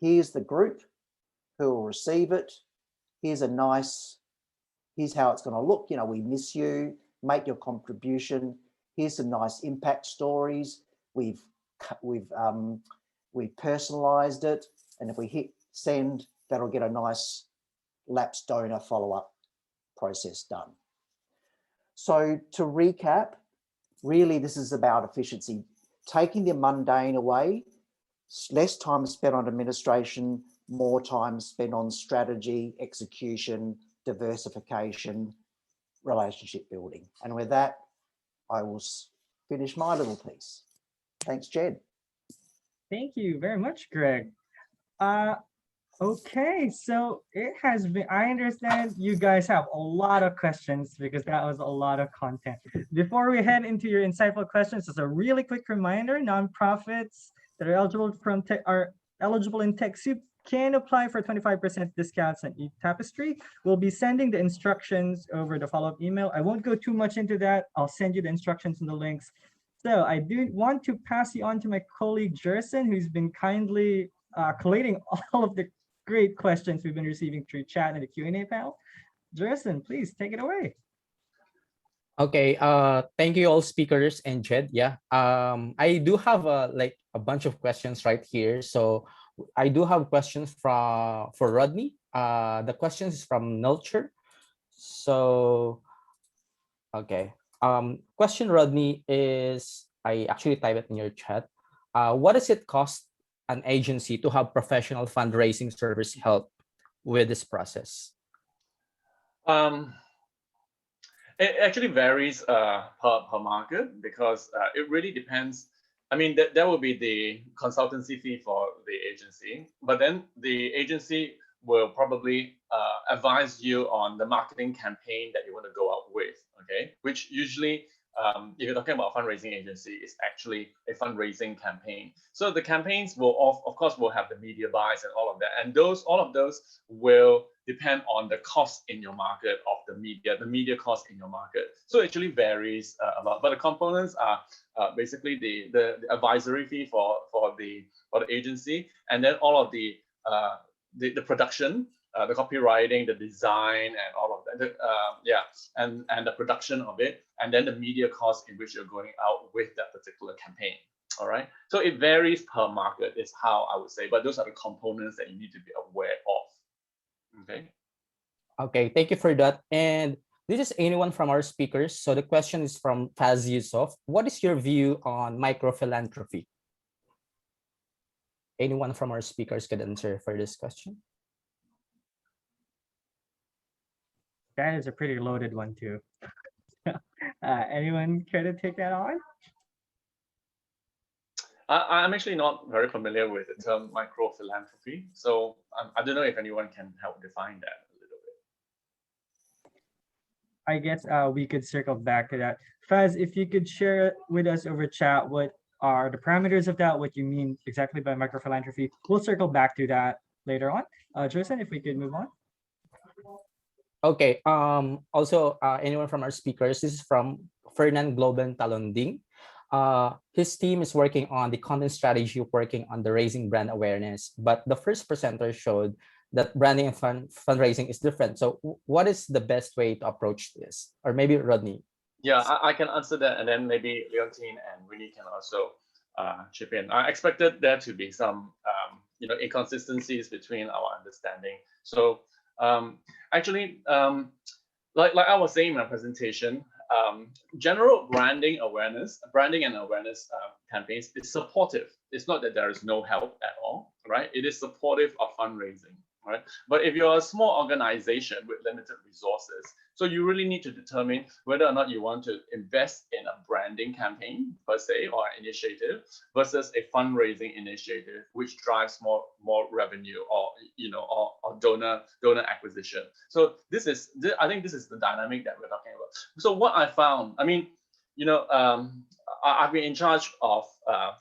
Here's the group who will receive it. Here's how it's going to look. You know, we miss you, make your contribution. Here's some nice impact stories. We've personalized it. And if we hit send, that'll get a nice lapse donor follow-up process done. So to recap, really, this is about efficiency, taking the mundane away, less time spent on administration, more time spent on strategy, execution, diversification, relationship building. And with that, I will finish my little piece. Thanks, Jed. Thank you very much, Greg. Okay, so it has been, I understand you guys have a lot of questions because that was a lot of content. Before we head into your insightful questions, just a really quick reminder, nonprofits that are eligible in TechSoup can apply for 25% discounts on eTapestry. We'll be sending the instructions over the follow-up email. I won't go too much into that. I'll send you the instructions and the links. So I do want to pass you on to my colleague Jerson, who's been kindly collating all of the great questions we've been receiving through chat and the Q&A panel. Jerson, please take it away. Okay, thank you all speakers and Jed. Yeah, I do have like a bunch of questions right here. So I do have questions for Rodney. The question is from Nurture. So, okay. Question, Rodney, is, I actually type it in your chat. What does it cost an agency to have professional fundraising service help with this process? It actually varies per market because it really depends. I mean, that will be the consultancy fee for the agency, but then the agency will probably advise you on the marketing campaign that you want to go out with, okay? Which usually, if you're talking about a fundraising agency, is actually a fundraising campaign. So the campaigns will, of course, will have the media buys and all of that. And all of those will depend on the cost in your market of the media cost in your market. So it actually varies a lot. But the components are basically the advisory fee for the agency, and then all of the production, the copywriting, the design, and all of that, and the production of it, and then the media cost in which you're going out with that particular campaign. All right. So it varies per market, is how I would say, but those are the components that you need to be aware of. Okay. Okay, thank you for that. And this is anyone from our speakers. So the question is from Faz Yusuf. What is your view on microphilanthropy? Anyone from our speakers could answer for this question? That is a pretty loaded one too. Anyone care to take that on? I'm actually not very familiar with the term microphilanthropy, so I don't know if anyone can help define that a little bit. I guess we could circle back to that. Faz, if you could share with us over chat what are the parameters of that, what you mean exactly by microphilanthropy. We'll circle back to that later on. Jerson, if we could move on. Okay. Also, anyone from our speakers, this is from Fernand Globen Talonding. His team is working on the content strategy, working on the raising brand awareness, but the first presenter showed that branding and fundraising is different. So what is the best way to approach this? Or maybe Rodney. Yeah, I can answer that, and then maybe Leontine and Winnie can also chip in. I expected there to be some inconsistencies between our understanding. So actually, like I was saying in my presentation, general branding and awareness campaigns is supportive. It's not that there is no help at all, right? It is supportive of fundraising, right? But if you're a small organization with limited resources, so you really need to determine whether or not you want to invest in a branding campaign per se or an initiative versus a fundraising initiative which drives more revenue or donor acquisition. So I think this is the dynamic that we're talking about. So what I found, I mean, I've been in charge of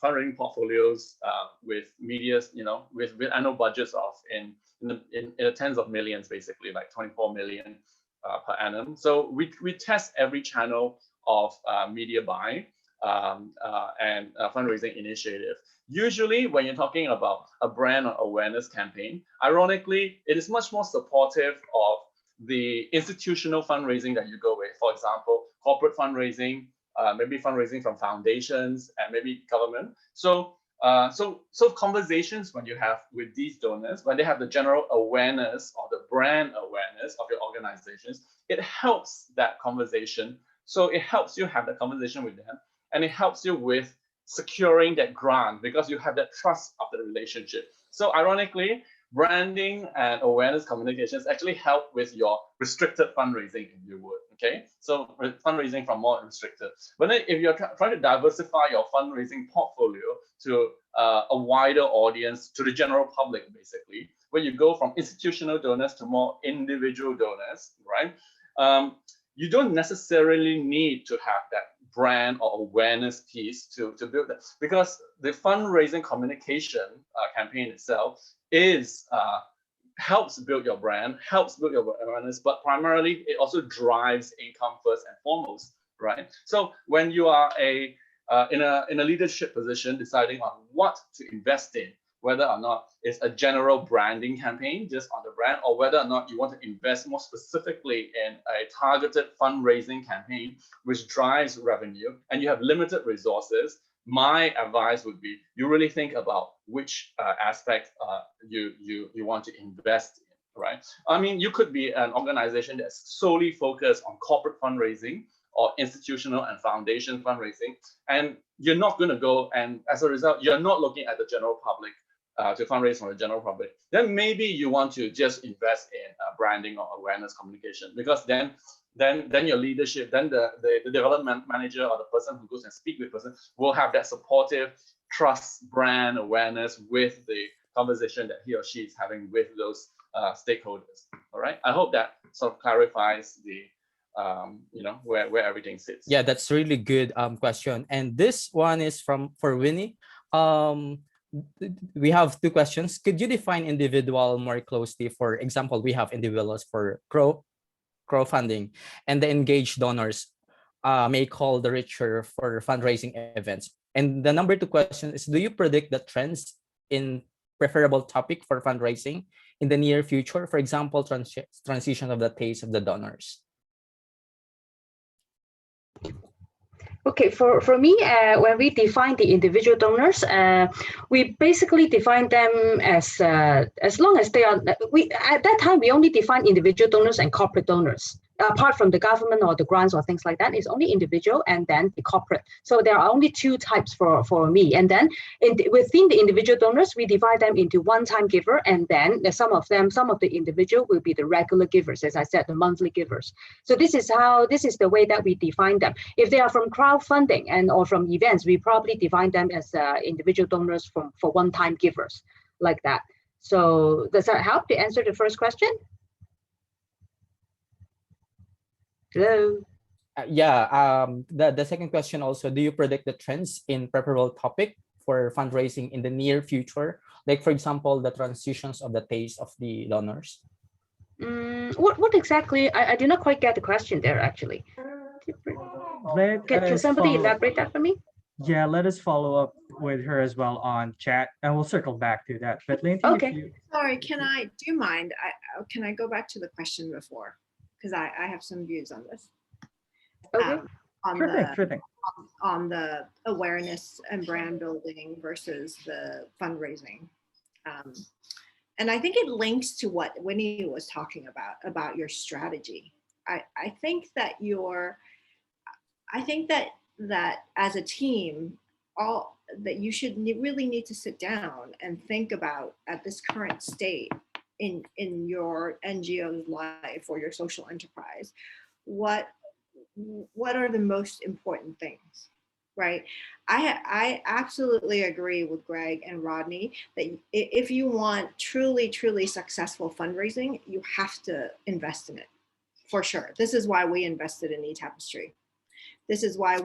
fundraising portfolios with medias, with annual budgets of in the tens of millions, basically like 24 million per annum. So we test every channel of media buy and fundraising initiative. Usually when you're talking about a brand or awareness campaign, ironically, it is much more supportive of the institutional fundraising that you go with. For example, corporate fundraising, maybe fundraising from foundations and maybe government. So conversations when you have with these donors, when they have the general awareness or the brand awareness of your organizations, it helps that conversation. So it helps you have that conversation with them, and it helps you with securing that grant because you have that trust of the relationship. So ironically, branding and awareness communications actually help with your restricted fundraising, if you would. Okay, so fundraising from more restricted. But then if you're trying to diversify your fundraising portfolio to a wider audience, to the general public, basically, where you go from institutional donors to more individual donors, right? You don't necessarily need to have that brand or awareness piece to build that, because the fundraising communication campaign itself is helps build your brand, helps build your awareness, but primarily it also drives income first and foremost, right? So when you are in a leadership position, deciding on what to invest in, whether or not it's a general branding campaign just on the brand, or whether or not you want to invest more specifically in a targeted fundraising campaign which drives revenue, and you have limited resources, my advice would be you really think about which aspect you want to invest in, right? I mean, you could be an organization that's solely focused on corporate fundraising or institutional and foundation fundraising, and you're not going to go, and as a result, you're not looking at the general public to fundraise for the general public. Then maybe you want to just invest in branding or awareness communication, because then your leadership, then the development manager or the person who goes and speak with the person will have that supportive trust brand awareness with the conversation that he or she is having with those stakeholders. All right, I hope that sort of clarifies the where everything sits. Yeah, that's really good question. And this one is for Winnie. We have two questions. Could you define individual more closely? For example, we have individuals for crowdfunding, and the engaged donors may call the richer for fundraising events. And the number two question is, do you predict the trends in preferable topic for fundraising in the near future? For example, transition of the taste of the donors. Okay, for me, when we define the individual donors, we basically define them as long as they are. At that time we only define individual donors and corporate donors. Apart from the government or the grants or things like that, it's only individual and then the corporate. So there are only two types for me. And then within the individual donors, we divide them into one-time giver, and then some of the individual will be the regular givers, as I said, the monthly givers. So this is the way that we define them. If they are from crowdfunding or from events, we probably define them as individual donors for one-time givers, like that. So does that help to answer the first question? Hello. The second question also, do you predict the trends in preferable topic for fundraising in the near future? Like, for example, the transitions of the taste of the donors? What exactly? I did not quite get the question there, actually. Can somebody elaborate that for me? Yeah, let us follow up with her as well on chat, and we'll circle back to that. But Linty, okay. Sorry, do you mind? Can I go back to the question before? Because I have some views on this. Okay. Sure thing. On the awareness and brand building versus the fundraising. And I think it links to what Winnie was talking about your strategy. I think that that as a team, that you should really need to sit down and think about, at this current state in your NGO's life or your social enterprise, what are the most important things, right? I absolutely agree with Greg and Rodney that if you want truly successful fundraising, you have to invest in it, for sure. This is why we invested in eTapestry. This is why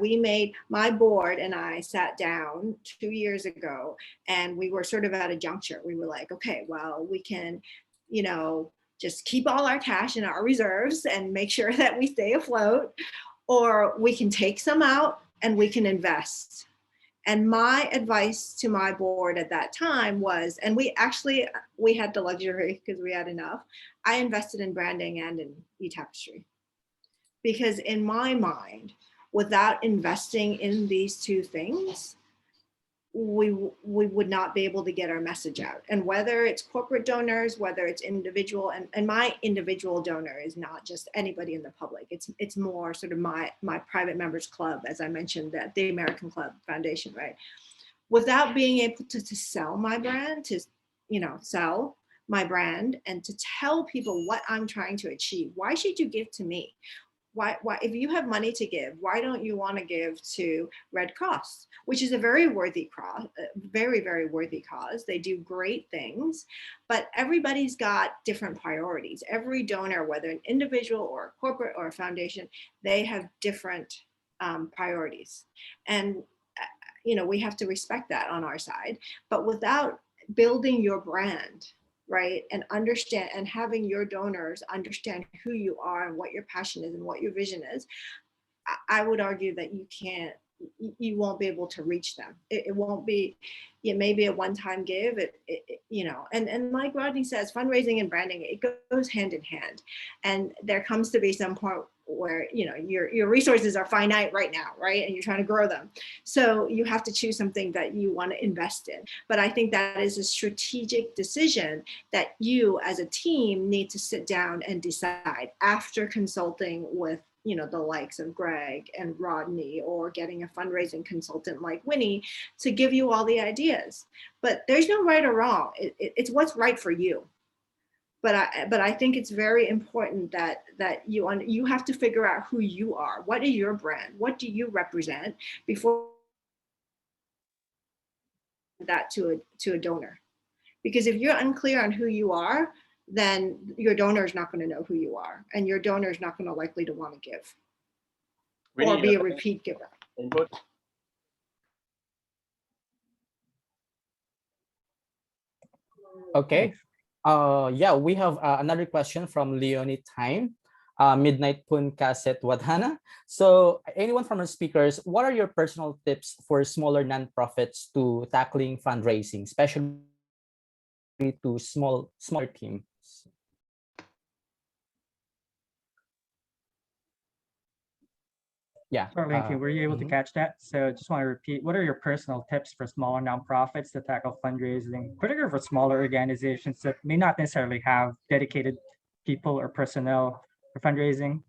my board and I sat down 2 years ago, and we were sort of at a juncture. We were like, okay, well, we can, just keep all our cash in our reserves and make sure that we stay afloat, or we can take some out and we can invest. And my advice to my board at that time was, and we had the luxury because we had enough, I invested in branding and in eTapestry. Because in my mind, without investing in these two things, we would not be able to get our message out. And whether it's corporate donors, whether it's individual, and my individual donor is not just anybody in the public. It's more sort of my private members club, as I mentioned, that the American Club Foundation, right? Without being able to sell my brand, sell my brand and to tell people what I'm trying to achieve. Why should you give to me? Why if you have money to give, why don't you want to give to Red Cross, which is a very worthy cause, very, very worthy cause. They do great things, but everybody's got different priorities. Every donor, whether an individual or a corporate or a foundation, they have different priorities. And we have to respect that on our side, but without building your brand, right, and understand and having your donors understand who you are and what your passion is and what your vision is, I would argue that you won't be able to reach them. It won't be, it may be a one-time give, and like Rodney says, fundraising and branding, it goes hand in hand. And there comes to be some point where, your resources are finite right now, right? And you're trying to grow them. So you have to choose something that you want to invest in. But I think that is a strategic decision that you as a team need to sit down and decide after consulting with the likes of Greg and Rodney, or getting a fundraising consultant like Winnie to give you all the ideas. But there's no right or wrong. It's what's right for you. But I think it's very important that you have to figure out who you are. What is your brand? What do you represent before that to a donor? Because if you're unclear on who you are, then your donor is not going to know who you are, and your donor is not going to likely to want to give or be a repeat giver. Input. Okay. Yeah, we have another question from Leonie Time, Midnight Pun Kaset Wadhana. So anyone from our speakers, what are your personal tips for smaller nonprofits to tackling fundraising, especially to smaller teams? Yeah. Sorry, Lincoln, were you able to catch that? So just want to repeat, what are your personal tips for smaller nonprofits to tackle fundraising, particularly for smaller organizations that may not necessarily have dedicated people or personnel for fundraising?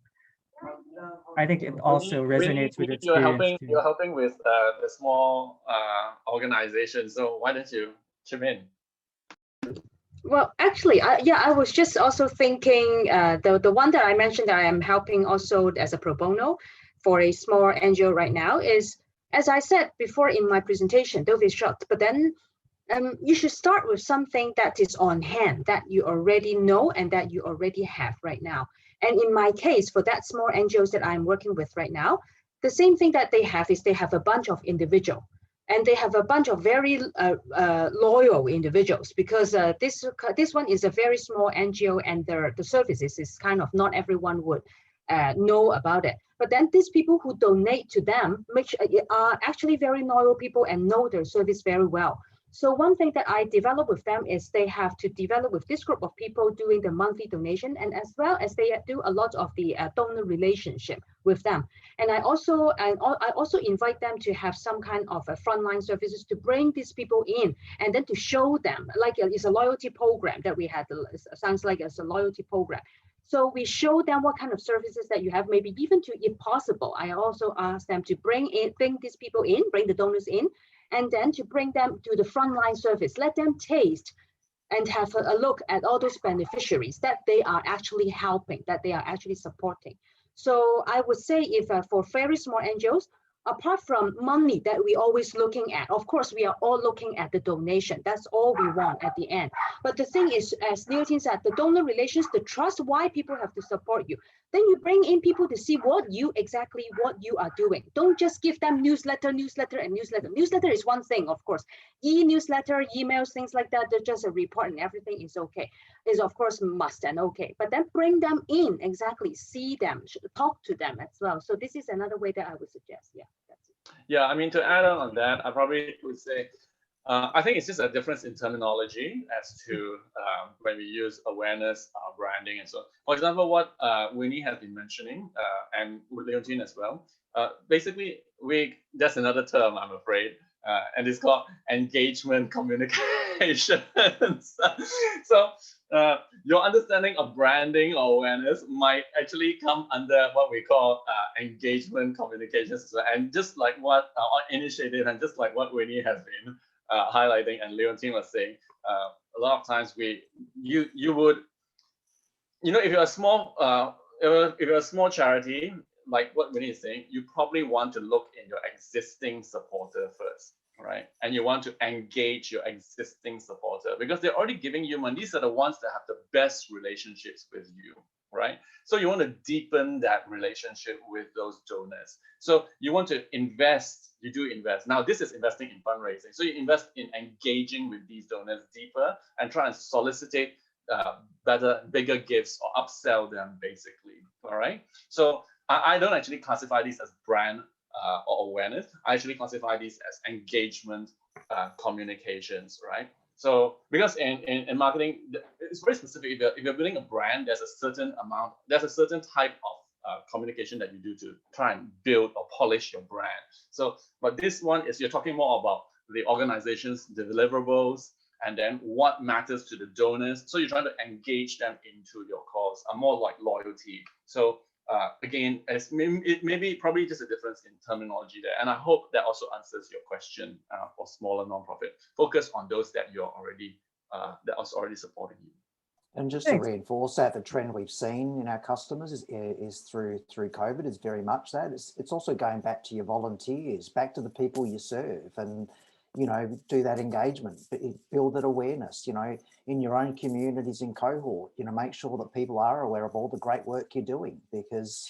I think it also resonates with your experience. You're helping with the small organization. So why don't you chime in? Well, actually, I was just also thinking the one that I mentioned that I am helping also as a pro bono for a small NGO right now is, as I said before in my presentation, though it's short, but then you should start with something that is on hand, that you already know and that you already have right now. And in my case, for that small NGOs that I'm working with right now, the same thing that they have is they have a bunch of individuals. And they have a bunch of very loyal individuals, because this one is a very small NGO, and the services is kind of not everyone would know about it. But then these people who donate to them are actually very loyal people and know their service very well. So one thing that I develop with them is they have to develop with this group of people doing the monthly donation, and as well as they do a lot of the donor relationship with them. And I also invite them to have some kind of a frontline services to bring these people in, and then to show them, like it's a loyalty program that we had. Sounds like it's a loyalty program. So we show them what kind of services that you have, maybe even to, if possible, I also ask them to bring these people in, bring the donors in, and then to bring them to the frontline service, let them taste and have a look at all those beneficiaries that they are actually helping, that they are actually supporting. So I would say if for very small NGOs, apart from money that we always looking at, of course, we are all looking at the donation. That's all we want at the end. But the thing is, as Neil said, the donor relations, the trust, why people have to support you. Then you bring in people to see what you are doing. Don't just give them newsletter. Newsletter is one thing, of course. E-newsletter, emails, things like that, they're just a report and everything is okay. Is of course must and okay. But then bring them in, exactly, see them, talk to them as well. So this is another way that I would suggest. Yeah, that's it. Yeah, I mean, to add on that, I probably would say, I think it's just a difference in terminology as to when we use awareness, branding, and so on. For example, what Winnie has been mentioning, and Leontine as well. Basically, that's another term, I'm afraid, and it's called engagement communications. So your understanding of branding or awareness might actually come under what we call engagement communications. And just like what our initiative, and just like what Winnie has been highlighting and Leontine was saying, a lot of times you would, if you're a small if you're a small charity, like what Winnie is saying, you probably want to look in your existing supporter first, right? And you want to engage your existing supporter because they're already giving you money. These are the ones that have the best relationships with you, right? So you want to deepen that relationship with those donors. So you want to invest, you do invest. Now, this is investing in fundraising. So you invest in engaging with these donors deeper and try and solicitate bigger gifts or upsell them, basically. All right. So I don't actually classify these as brand or awareness. I actually classify these as engagement communications, right? So because in marketing, it's very specific. If you're building a brand, there's a certain type of communication that you do to try and build or polish your brand. So, but this one is you're talking more about the organization's deliverables, and then what matters to the donors. So you're trying to engage them into your cause, more like loyalty. So again, it may be probably just a difference in terminology there. And I hope that also answers your question for smaller nonprofit. Focus on those that you're already, that are already supporting you. And just to reinforce that, the trend we've seen in our customers is through COVID is very much that. It's also going back to your volunteers, back to the people you serve, and do that engagement, build that awareness, in your own communities in cohort, make sure that people are aware of all the great work you're doing, because,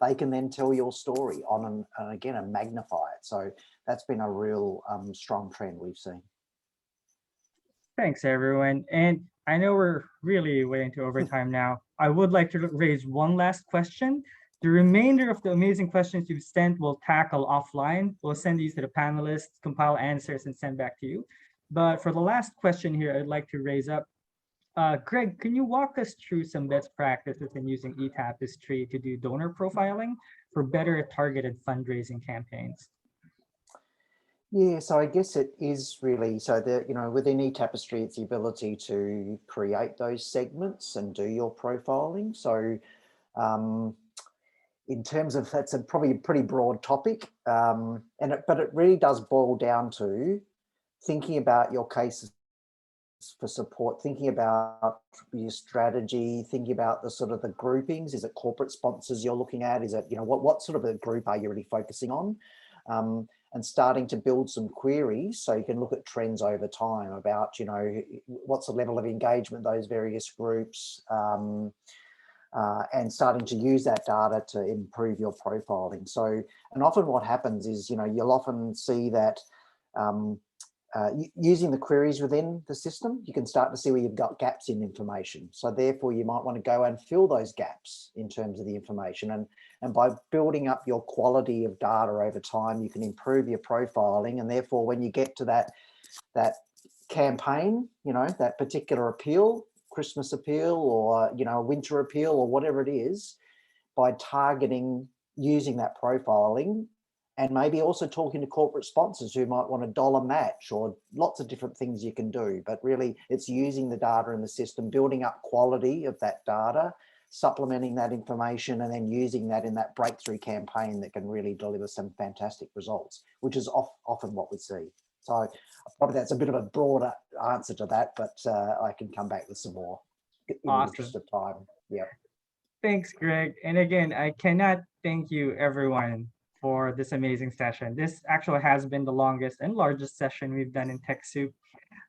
they can then tell your story on and again, and magnify it. So that's been a real strong trend we've seen. Thanks, everyone. And I know we're really way into overtime now. I would like to raise one last question. The remainder of the amazing questions you've sent we'll tackle offline. We'll send these to the panelists, compile answers, and send back to you. But for the last question here, I'd like to raise up. Greg, can you walk us through some best practices in using eTapestry to do donor profiling for better targeted fundraising campaigns? Yeah, so I guess it is really, so that, within eTapestry, it's the ability to create those segments and do your profiling. So in terms of, that's probably a pretty broad topic, but it really does boil down to thinking about your cases for support, thinking about your strategy, thinking about the sort of the groupings. Is it corporate sponsors you're looking at? Is it, what sort of a group are you really focusing on? And starting to build some queries so you can look at trends over time about, what's the level of engagement those various groups, and starting to use that data to improve your profiling. So, and often what happens is, you'll often see that using the queries within the system, you can start to see where you've got gaps in information. So therefore you might want to go and fill those gaps in terms of the information. And by building up your quality of data over time, you can improve your profiling. And therefore, when you get to that campaign, that particular appeal, Christmas appeal, or, a winter appeal, or whatever it is, by targeting, using that profiling, and maybe also talking to corporate sponsors who might want a dollar match, or lots of different things you can do. But really, it's using the data in the system, building up quality of that data, supplementing that information, and then using that in that breakthrough campaign that can really deliver some fantastic results, which is often what we see. So probably that's a bit of a broader answer to that, but I can come back with some more in the interest of time. Yeah. Thanks, Greg. And again, I cannot thank you, everyone, for this amazing session. This actually has been the longest and largest session we've done in TechSoup.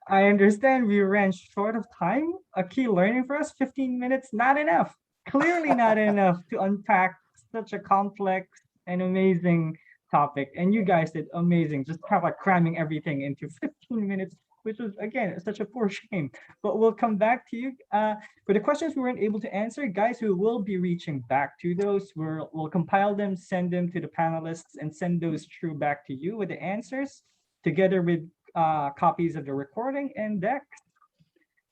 I understand we ran short of time. A key learning for us, 15 minutes, not enough. Clearly not enough to unpack such a complex and amazing topic. And you guys did amazing, just kind of like cramming everything into 15 minutes, which was, again, such a poor shame. But we'll come back to you. For the questions we weren't able to answer, guys, we will be reaching back to those. We'll compile them, send them to the panelists, and send those through back to you with the answers, together with copies of the recording and decks.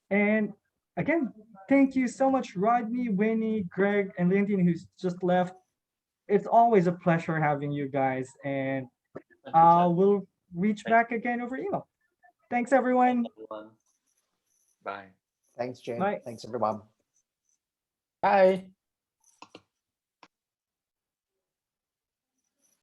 And again, thank you so much, Rodney, Winnie, Greg, and Leontine, who's just left. It's always a pleasure having you guys, and we'll reach back again over email. Thanks, everyone. Bye. Thanks, Jen. Bye. Thanks, everyone. Bye.